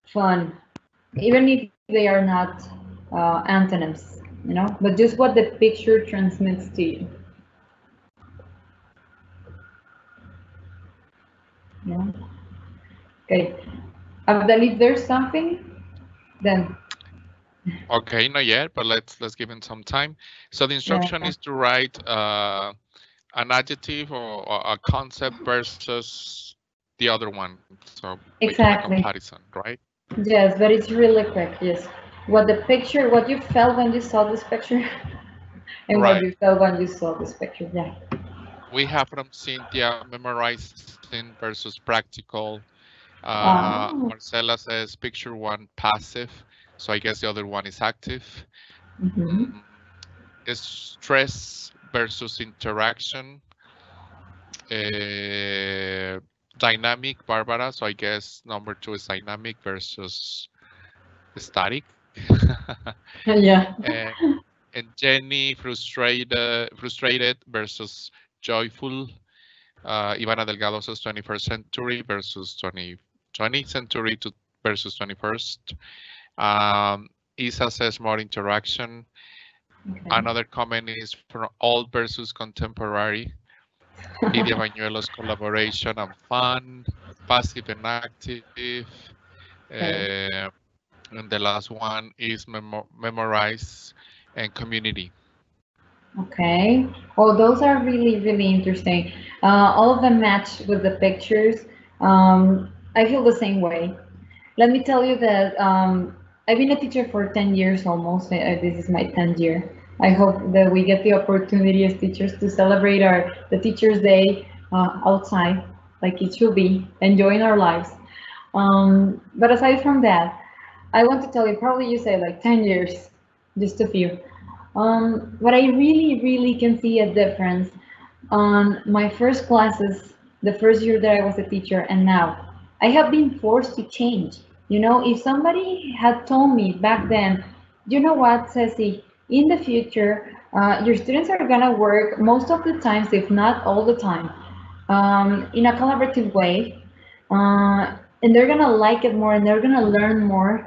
fun, even if they are not antonyms, you know? But just what the picture transmits to you. Yeah. Okay. Abdel, if there's something, then. Okay, not yet, but let's give it some time. So the instruction is to write an adjective or a concept versus the other one. So Exactly. a comparison, right? Yes, but it's really quick. Yes. What you felt when you saw this picture, and Right. what you felt when you saw this picture. Yeah. We have from Cynthia memorizing versus practical. Marcela says picture one passive, so I guess the other one is active. Stress versus interaction. Dynamic, Barbara, so I guess number 2 is dynamic versus static. Yeah. And Jenny, frustrated versus joyful. Ivana Delgado says 21st century versus 20th century versus 21st. Isa says more interaction. Okay. Another comment is from old versus contemporary. Lydia Bañuelos, collaboration and fun, passive and active. Okay. And the last one is memorize and community. Okay. Oh, those are really, really interesting. All of them match with the pictures. I feel the same way. Let me tell you that I've been a teacher for 10 years almost. This is my 10th year. I hope that we get the opportunity as teachers to celebrate the Teachers' Day outside, like it should be, enjoying our lives. But aside from that, I want to tell you, probably you say like 10 years, just a few. But I really, really can see a difference on my first classes, the first year that I was a teacher, and now. I have been forced to change. You know, if somebody had told me back then, you know what, Ceci, in the future, your students are gonna work most of the times, if not all the time, in a collaborative way, and they're gonna like it more and they're gonna learn more.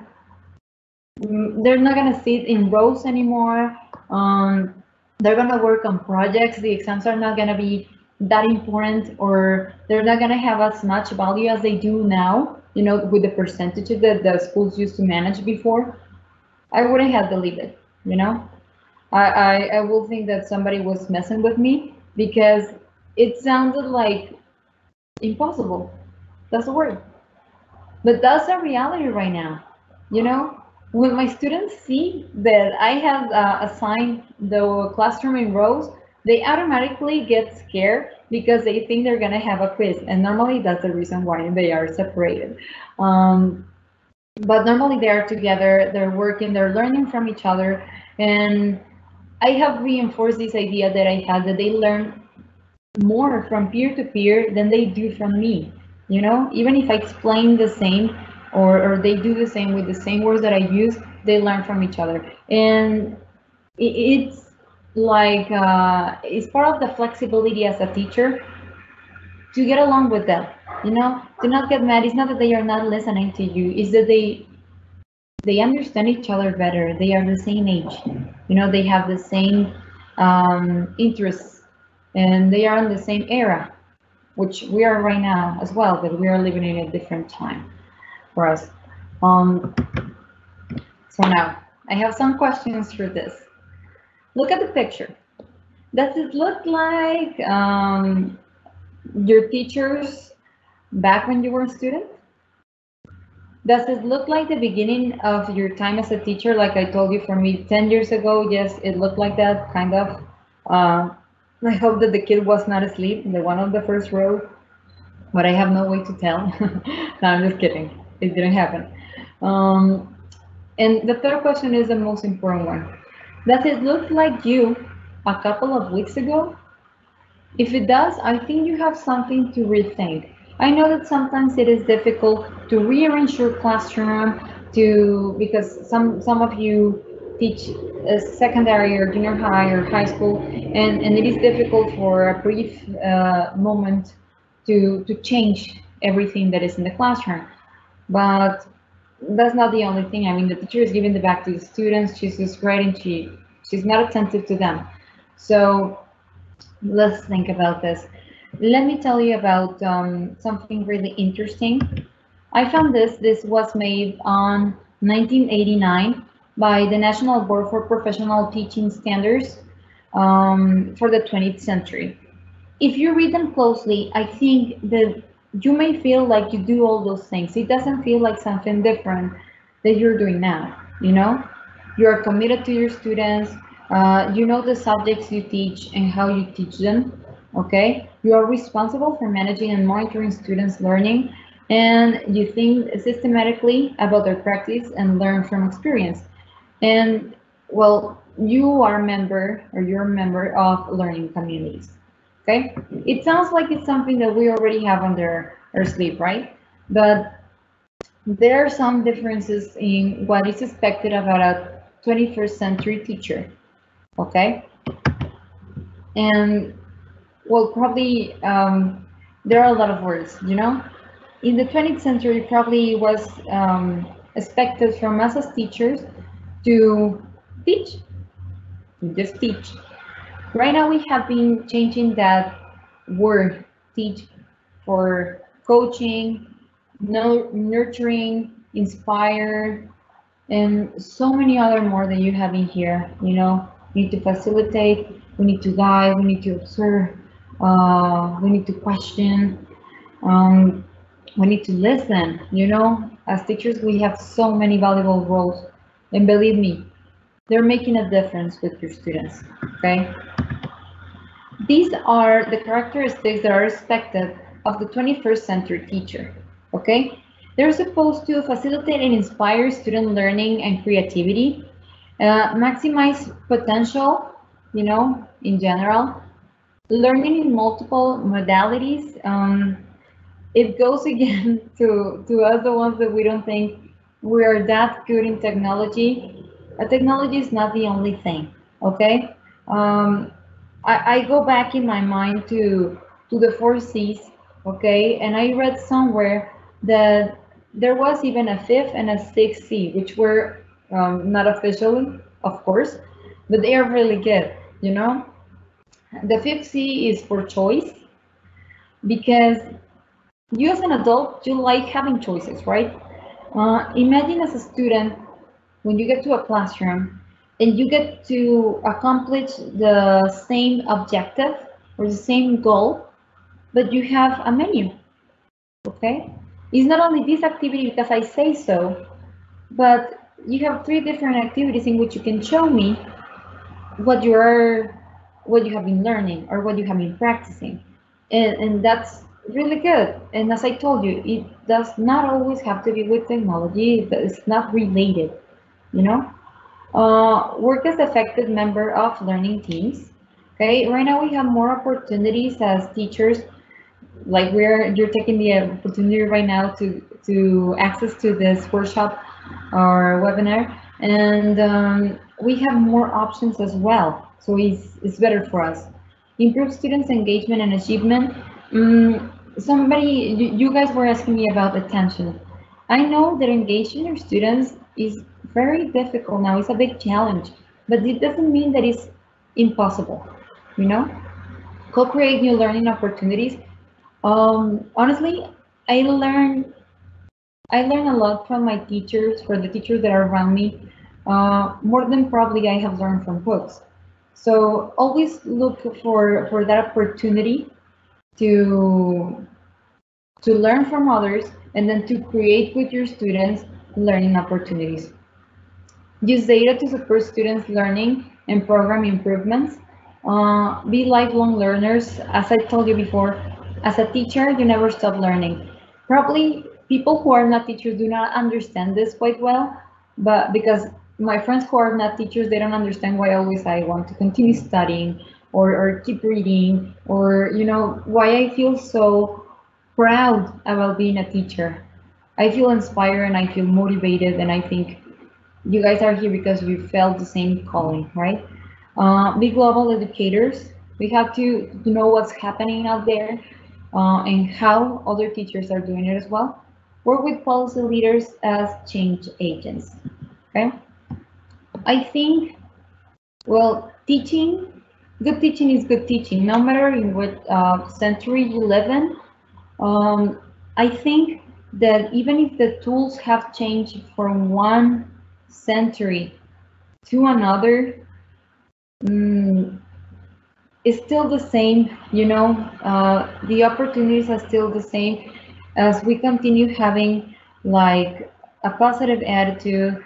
They're not gonna sit in rows anymore. They're gonna work on projects. The exams are not gonna be that important, or they're not gonna have as much value as they do now, you know, with the percentages that the schools used to manage before. I wouldn't have believed it, you know. I will think that somebody was messing with me because it sounded like impossible. That's the word. But that's the reality right now, you know. When my students see that I have assigned the classroom in rows, they automatically get scared because they think they're gonna have a quiz, and normally that's the reason why they are separated. But normally they are together, they're working, they're learning from each other, and I have reinforced this idea that I had, that they learn more from peer to peer than they do from me. You know, even if I explain the same, or they do the same with the same words that I use, they learn from each other. And it's like, it's part of the flexibility as a teacher to get along with them, you know, to not get mad. It's not that they are not listening to you, it's that they understand each other better. They are the same age, you know, they have the same interests, and they are in the same era, which we are right now as well, but we are living in a different time for us. So now I have some questions for this. Look at the picture. Does it look like your teachers back when you were a student? Does it look like the beginning of your time as a teacher? Like I told you, for me 10 years ago, yes, it looked like that, kind of. I hope that the kid was not asleep, the one on the first row, but I have no way to tell. No, I'm just kidding. It didn't happen. And the third question is the most important one. Does it look like you a couple of weeks ago? If it does, I think you have something to rethink. I know that sometimes it is difficult to rearrange your classroom because some of you teach secondary or junior high or high school, and it is difficult for a brief moment to change everything that is in the classroom. But that's not the only thing. I mean, the teacher is giving the back to the students. She's just great, and she's not attentive to them. So let's think about this. Let me tell you about something really interesting. I found this. This was made on 1989 by the National Board for Professional Teaching Standards for the 20th century. If you read them closely, I think that you may feel like you do all those things. It doesn't feel like something different that you're doing now, you know? You're committed to your students, you know the subjects you teach and how you teach them, okay? You are responsible for managing and monitoring students' learning, and you think systematically about their practice and learn from experience. And well, you are a member, or you're a member of learning communities. Okay, it sounds like it's something that we already have under our sleeve, right? But there are some differences in what is expected about a 21st century teacher. Okay, and well, probably there are a lot of words, you know. In the 20th century, probably was expected from us as teachers to teach, just teach. Right now, we have been changing that word teach for coaching, nurturing, inspire, and so many other more that you have in here. You know, we need to facilitate, we need to guide, we need to observe, we need to question, we need to listen. You know, as teachers, we have so many valuable roles, and believe me, they're making a difference with your students. Okay. These are the characteristics that are expected of the 21st century teacher, okay? They're supposed to facilitate and inspire student learning and creativity, maximize potential, you know, in general, learning in multiple modalities. It goes again to us, the ones that we don't think we are that good in technology. Technology is not the only thing, okay? I go back in my mind to the 4 C's, okay, and I read somewhere that there was even a 5th and a 6th C, which were not official, of course, but they are really good, you know. The 5th C is for choice, because you as an adult, you like having choices, right? Imagine as a student, when you get to a classroom, and you get to accomplish the same objective or the same goal, but you have a menu, okay? It's not only this activity because I say so, but you have 3 different activities in which you can show me what you have been learning or what you have been practicing, and that's really good. And as I told you, it does not always have to be with technology. It's not related, you know. Work as effective member of learning teams. Okay, right now we have more opportunities as teachers, like you're taking the opportunity right now to access to this workshop or webinar, and we have more options as well. So it's better for us. Improve students' engagement and achievement. You guys were asking me about attention. I know that engaging your students is very difficult now. It's a big challenge, but it doesn't mean that it's impossible, you know? Co-create new learning opportunities. Honestly, I learn a lot from my teachers, from the teachers that are around me, more than probably I have learned from books. So always look for that opportunity to learn from others and then to create with your students learning opportunities. Use data to support students' learning and program improvements. Be lifelong learners. As I told you before, as a teacher, you never stop learning. Probably people who are not teachers do not understand this quite well, but because my friends who are not teachers, they don't understand why always I want to continue studying or keep reading, or why I feel so proud about being a teacher. I feel inspired and I feel motivated, and I think you guys are here because you felt the same calling, right? Be global educators. We have to know what's happening out there and how other teachers are doing it as well. Work with policy leaders as change agents. Okay. I think, well, good teaching is good teaching, no matter in what century you live in. I think that even if the tools have changed from one century to another, it's still the same, the opportunities are still the same as we continue having like a positive attitude,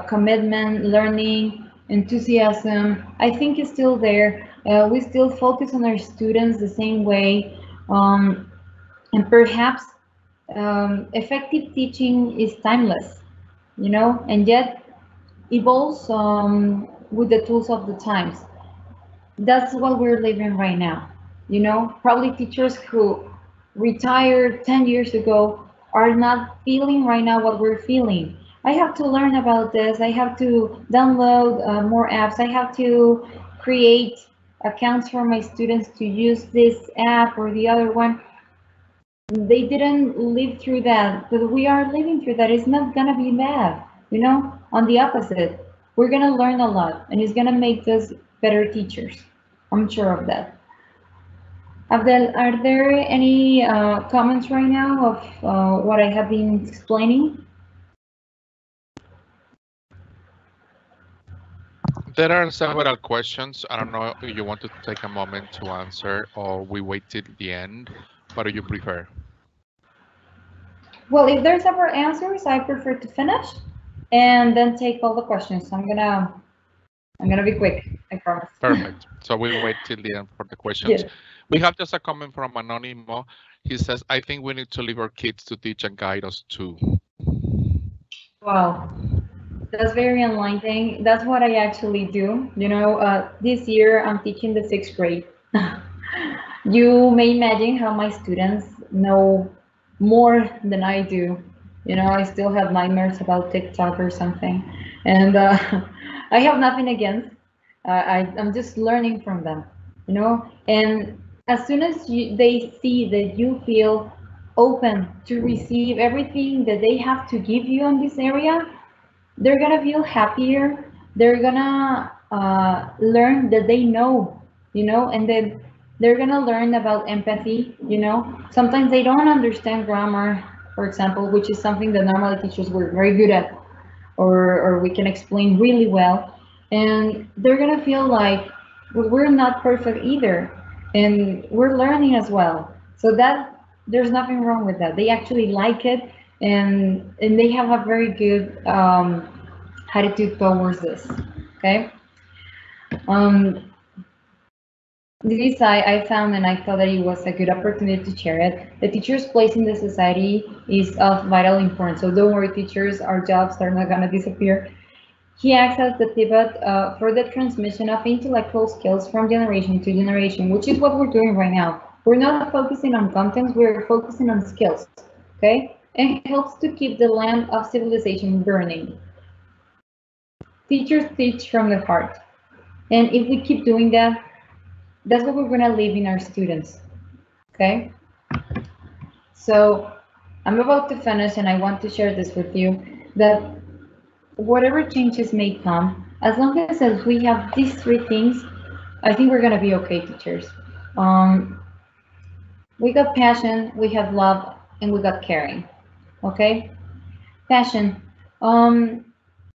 commitment, learning, enthusiasm. I think it's still there. We still focus on our students the same way, and perhaps effective teaching is timeless, and yet evolves with the tools of the times. That's what we're living right now. Probably teachers who retired 10 years ago are not feeling right now what we're feeling. I have to learn about this. I have to download more apps. I have to create accounts for my students to use this app or the other one. They didn't live through that, but we are living through that. It's not gonna be bad, on the opposite. We're gonna learn a lot, and it's gonna make us better teachers. I'm sure of that. Abdel, are there any comments right now of what I have been explaining? There are several questions. I don't know if you want to take a moment to answer or we wait till the end. What do you prefer? Well, if there's ever answers, I prefer to finish and then take all the questions. I'm gonna be quick, I promise. Perfect. So we'll wait till the end for the questions. Yes. We have just a comment from Anonimo. He says, I think we need to leave our kids to teach and guide us too. Wow. That's very enlightening. That's what I actually do. This year I'm teaching the 6th grade. You may imagine how my students know more than I do. I still have nightmares about TikTok or something. And I have nothing against. I'm just learning from them, And as soon as they see that you feel open to receive everything that they have to give you in this area, they're gonna feel happier. They're gonna learn that they know, and then they're gonna learn about empathy. Sometimes they don't understand grammar, for example, which is something that normally teachers were very good at, or we can explain really well, and they're gonna feel like we're not perfect either, and we're learning as well. So that there's nothing wrong with that. They actually like it, and they have a very good attitude towards this. Okay. This I found, and I thought that it was a good opportunity to share it. The teacher's place in the society is of vital importance. So don't worry, teachers, our jobs are not gonna disappear. He acts as the pivot for the transmission of intellectual skills from generation to generation, which is what we're doing right now. We're not focusing on content, we're focusing on skills, okay? And it helps to keep the lamp of civilization burning. Teachers teach from the heart. And if we keep doing that, that's what we're gonna leave in our students, okay? So I'm about to finish, and I want to share this with you, that whatever changes may come, as long as we have these 3 things, I think we're gonna be okay, teachers. We got passion, we have love, and we got caring. Okay, passion.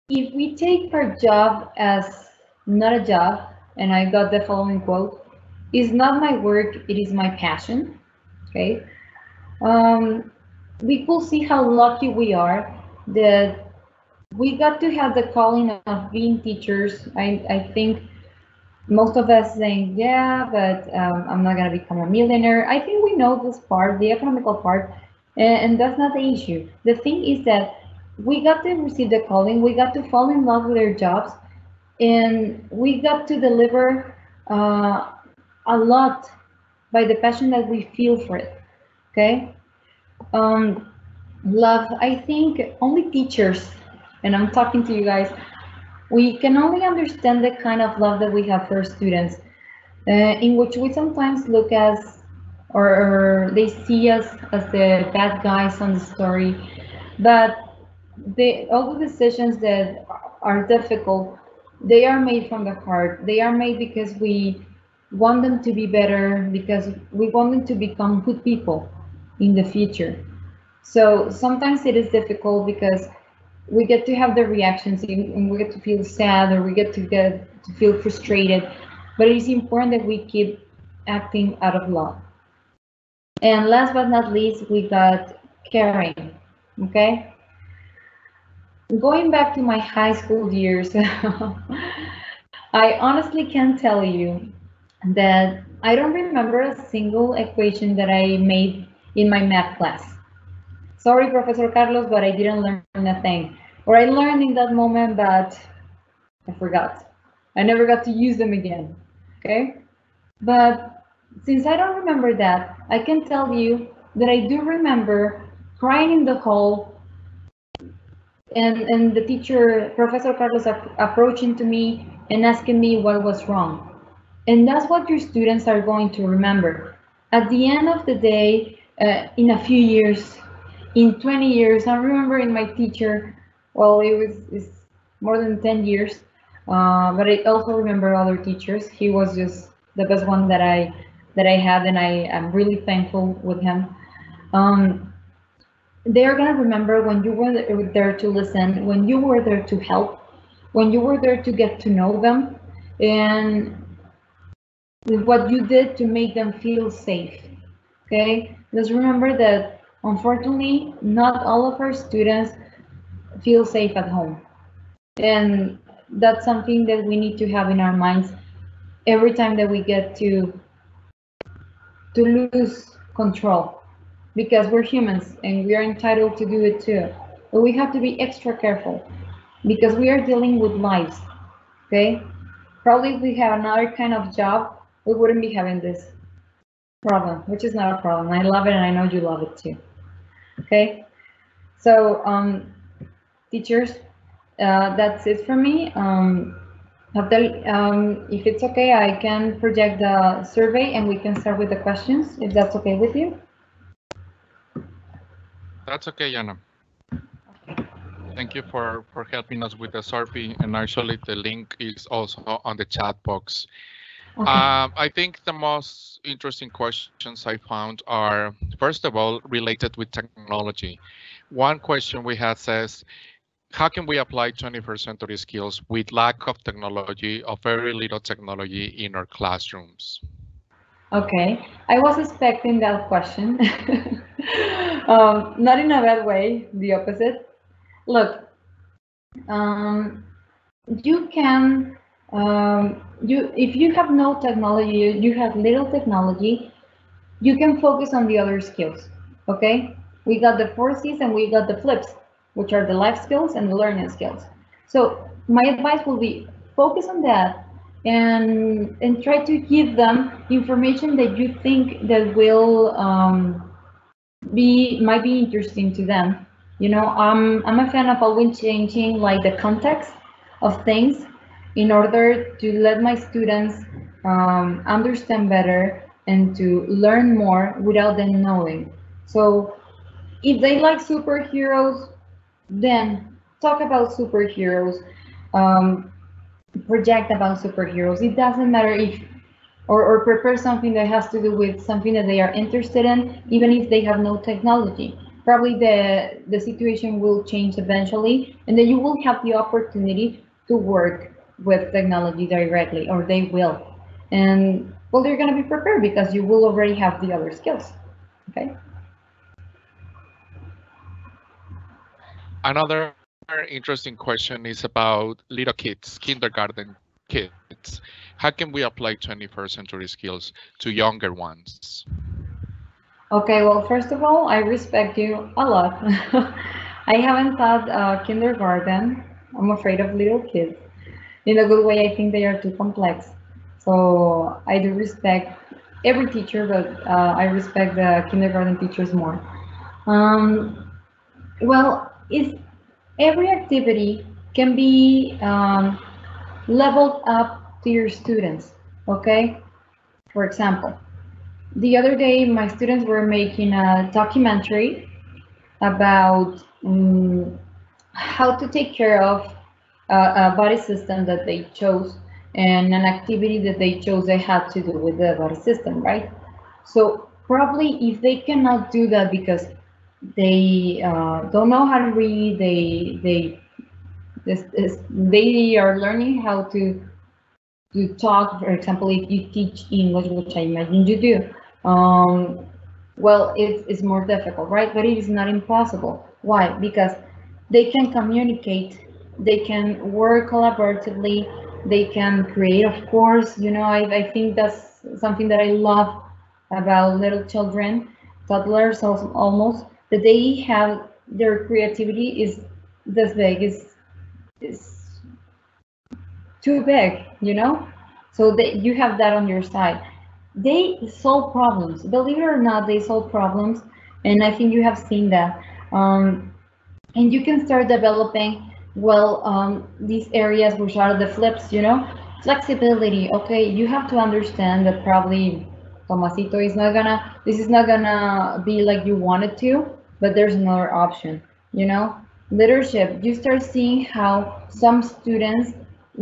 If we take our job as not a job, and I got the following quote: "It's not my work, it is my passion." Okay. We could see how lucky we are that we got to have the calling of being teachers. I think most of us saying, yeah, but I'm not going to become a millionaire. I think we know this part, the economical part, and that's not the issue. The thing is that we got to receive the calling, we got to fall in love with our jobs, and we got to deliver a lot by the passion that we feel for it. Okay. Love, I think only teachers, and I'm talking to you guys, we can only understand the kind of love that we have for students, in which we sometimes look as, or they see us as the bad guys on the story, but all the decisions that are difficult, they are made from the heart. They are made because we want them to be better, because we want them to become good people in the future. So sometimes it is difficult because we get to have the reactions and we get to feel sad, or we get to feel frustrated, but it is important that we keep acting out of love. And last but not least, we got caring. Okay, going back to my high school years, I honestly can tell you that I don't remember a single equation that I made in my math class. Sorry, Professor Carlos, but I didn't learn a thing. Or I learned in that moment, but I forgot. I never got to use them again. Okay? But since I don't remember that, I can tell you that I do remember crying in the hall, and the teacher, Professor Carlos, approaching to me and asking me what was wrong. And that's what your students are going to remember. At the end of the day, in a few years, in 20 years, I remember in my teacher, well, it's more than 10 years, but I also remember other teachers. He was just the best one that I had, and I am really thankful with him. They are gonna remember when you were there to listen, when you were there to help, when you were there to get to know them, and what you did to make them feel safe. Okay, let's remember that unfortunately not all of our students feel safe at home, and that's something that we need to have in our minds every time that we get to lose control, because we're humans and we are entitled to do it too, but we have to be extra careful because we are dealing with lives. Okay, probably if we have another kind of job, we wouldn't be having this problem, which is not a problem. I love it, and I know you love it too. Okay, so teachers, that's it from me. Abdel, if it's okay, I can project the survey and we can start with the questions, if that's okay with you. That's okay, Jana. Thank you for helping us with the survey, and actually the link is also on the chat box. Okay. I think the most interesting questions I found are, first of all, related with technology. One question we had says, how can we apply 21st century skills with lack of technology, or very little technology in our classrooms? Okay, I was expecting that question. Not in a bad way, the opposite. Look, you can, if you have no technology, you have little technology, you can focus on the other skills. Okay, we got the 4Cs and we got the flips, which are the life skills and the learning skills. So my advice will be focus on that, and try to give them information that you think that will might be interesting to them. You know, I'm a fan of always changing like the context of things in order to let my students understand better and to learn more without them knowing. So if they like superheroes, then talk about superheroes, project about superheroes. It doesn't matter if or prepare something that has to do with something that they are interested in, even if they have no technology. Probably the situation will change eventually, and then you will have the opportunity to work with technology directly, or they will. And well, they're going to be prepared because you will already have the other skills. Okay. Another interesting question is about little kids, kindergarten kids. How can we apply 21st century skills to younger ones? Okay, well, first of all, I respect you a lot. I haven't taught kindergarten. I'm afraid of little kids. In a good way, I think they are too complex. So I do respect every teacher, but I respect the kindergarten teachers more. Well, it's every activity can be leveled up to your students. Okay, for example, the other day my students were making a documentary about how to take care of a body system that they chose and an activity that they chose that had to do with the body system, right? So probably if they cannot do that because they don't know how to read, they are learning how to talk. For example, if you teach English, which I imagine you do, well, it's more difficult, right? But it is not impossible. Why? Because they can communicate, they can work collaboratively, they can create, of course. I think that's something that I love about little children, toddlers almost, that they have their creativity is this big, is too big. So that you have that on your side. They solve problems. Believe it or not, they solve problems, and I think you have seen that. And you can start developing well these areas which are the flips. Flexibility. Okay, you have to understand that probably Tomasito is not gonna. This is not gonna be like you wanted to, but there's another option. Leadership. You start seeing how some students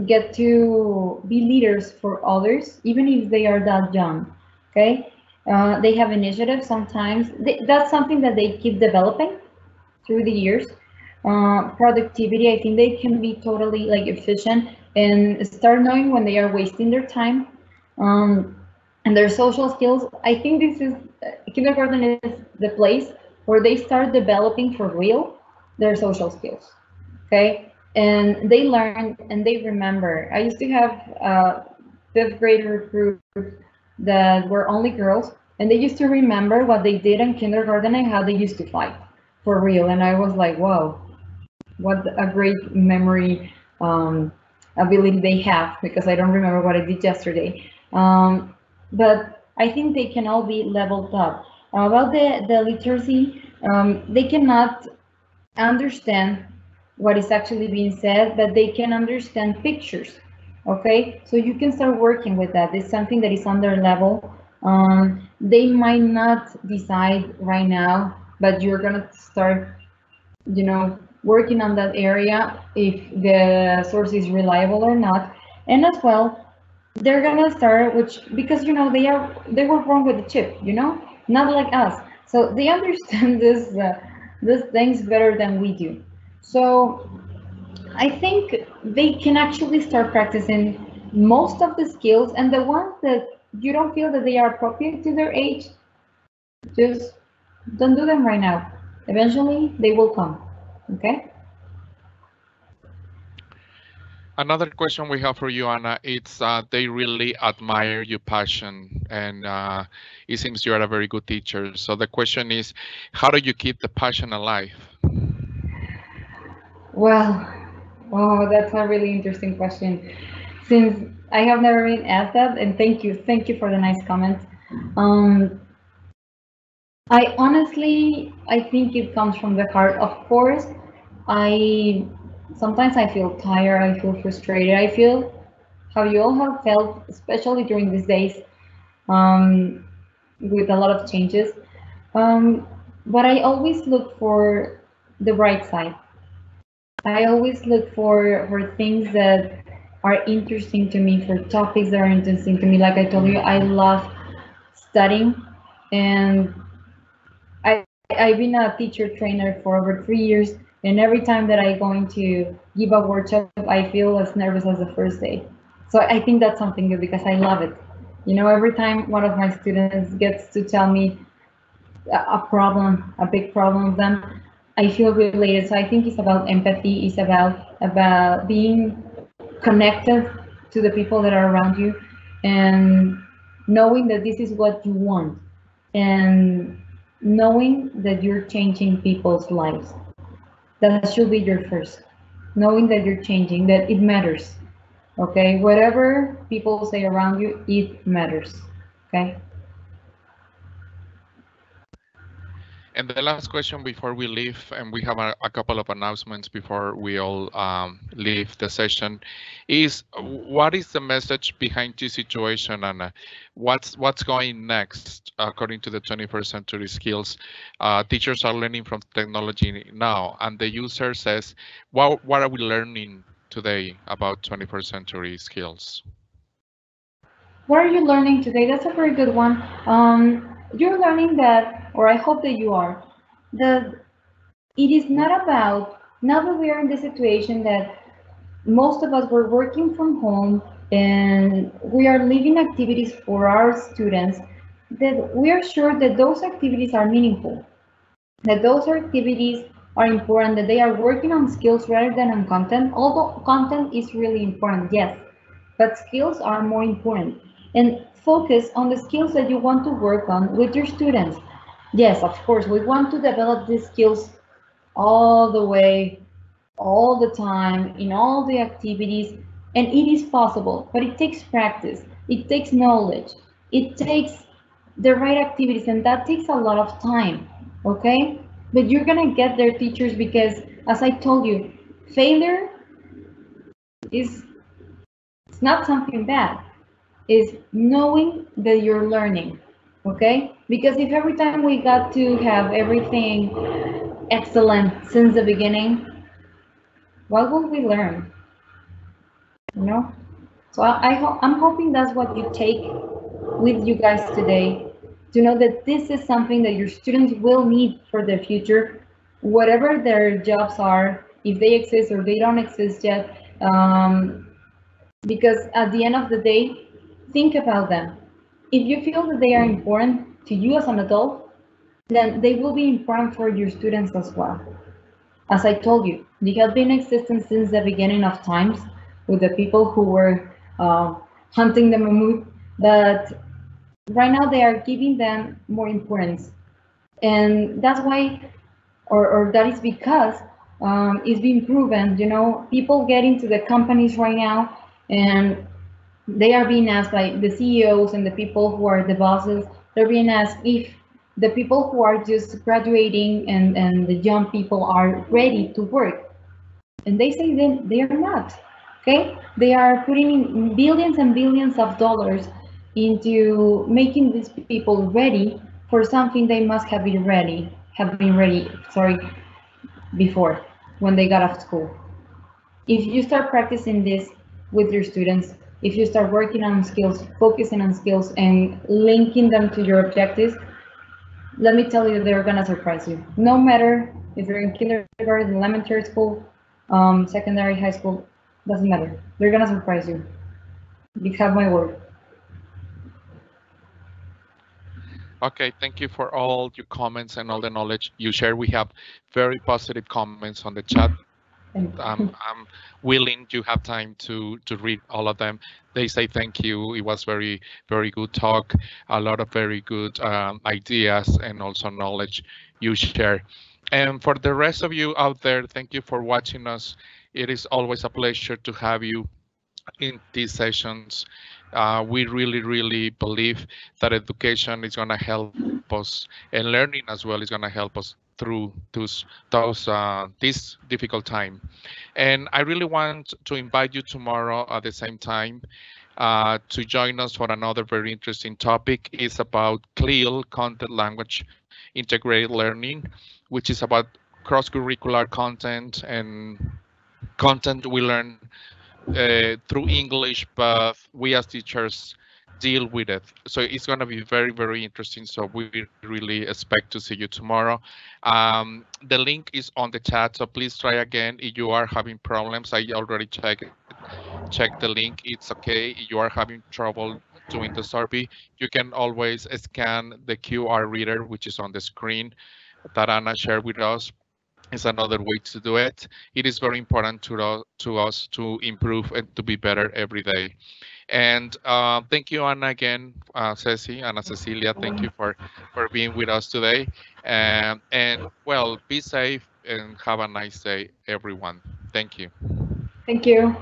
get to be leaders for others, even if they are that young. Okay, they have initiative sometimes. That's something that they keep developing through the years. Productivity, I think they can be totally like efficient and start knowing when they are wasting their time. And their social skills, I think this is kindergarten is the place where they start developing for real their social skills. Okay, and they learn and they remember. I used to have fifth grader group that were only girls, and they used to remember what they did in kindergarten and how they used to fight for real. And I was like, wow, what a great memory ability they have, because I don't remember what I did yesterday. But I think they can all be leveled up. About the literacy, they cannot understand what is actually being said, but they can understand pictures. Okay, so you can start working with that. It's something that is on their level. They might not decide right now, but you're gonna start, working on that area if the source is reliable or not. And as well, they're gonna start, because they were born with a chip, not like us. So they understand these things better than we do. So I think they can actually start practicing most of the skills, and the ones that you don't feel that they are appropriate to their age, just don't do them right now. Eventually, they will come. Okay. Another question we have for you, Anna, it's they really admire your passion, and it seems you are a very good teacher. So the question is, how do you keep the passion alive? Well, oh, that's a really interesting question. Since I have never been asked that, and thank you for the nice comments. I think it comes from the heart. Of course, I sometimes I feel tired, I feel frustrated, I feel how you all have felt, especially during these days, with a lot of changes. But I always look for the bright side. I always look for things that are interesting to me, for topics that are interesting to me. Like I told you, I love studying, and I've been a teacher trainer for over 3 years, and every time that I going to give a workshop, I feel as nervous as the first day. So I think that's something good because I love it. You know, every time one of my students gets to tell me a problem, a big problem of them, I feel related. So I think it's about empathy. It's about being connected to the people that are around you, and knowing that this is what you want, and knowing that you're changing people's lives. That should be your first. Knowing that you're changing, that it matters. Okay, whatever people say around you, it matters. Okay. And the last question before we leave, and we have a couple of announcements before we all leave the session, is what is the message behind this situation, and what's going next according to the 21st century skills? Teachers are learning from technology now, and the user says, what are we learning today about 21st century skills? What are you learning today? That's a very good one. You're learning that, or I hope that you are, that it is not about, now that we are in the situation that most of us were working from home and we are leaving activities for our students, that we are sure that those activities are meaningful, that those activities are important, that they are working on skills rather than on content, although content is really important, yes, but skills are more important. And focus on the skills that you want to work on with your students. Yes, of course, we want to develop these skills all the way, all the time, in all the activities, and it is possible, but it takes practice, it takes knowledge, it takes the right activities, and that takes a lot of time, okay? But you're gonna get there, teachers, because as I told you, failure is, it's not something bad, is knowing that you're learning, okay? Because if every time we got to have everything excellent since the beginning, what will we learn? You know? So I'm hoping that's what you take with you guys today, to know that this is something that your students will need for the future, whatever their jobs are, if they exist or they don't exist yet. Because at the end of the day, think about them. If you feel that they are important to you as an adult, then they will be important for your students as well. As I told you, they have been existing since the beginning of times with the people who were hunting the mammoth, but right now they are giving them more importance. And that's why, or that is because it's been proven, you know, people get into the companies right now and they are being asked by the CEOs and the people who are the bosses, they're being asked if the people who are just graduating and the young people are ready to work. And they say that they are not, okay? They are putting in billions and billions of dollars into making these people ready for something they must have been ready, sorry, before, when they got off school. If you start practicing this with your students, if you start working on skills, focusing on skills and linking them to your objectives, let me tell you, they're gonna surprise you. No matter if you're in kindergarten, elementary school, secondary, high school, doesn't matter. They're gonna surprise you. You have my word. Okay, thank you for all your comments and all the knowledge you share. We have very positive comments on the chat. I'm willing to have time to read all of them. They say thank you. It was very good talk. A lot of very good ideas and also knowledge you share. And for the rest of you out there, thank you for watching us. It is always a pleasure to have you in these sessions. We really believe that education is going to help us, and learning as well is going to help us through this difficult time. And I really want to invite you tomorrow at the same time to join us for another very interesting topic. It's about CLIL, Content Language Integrated Learning, which is about cross-curricular content and content we learn through English, but we as teachers deal with it. So it's going to be very, very interesting. So we really expect to see you tomorrow. The link is on the chat, so please try again. If you are having problems, I already check the link. It's okay. If you are having trouble doing the survey, you can always scan the QR reader, which is on the screen that Anna shared with us. Is another way to do it. It is very important to us to improve and to be better every day. And thank you, Anna, again, Anna Cecilia. Thank you for being with us today. And well, be safe and have a nice day, everyone. Thank you. Thank you.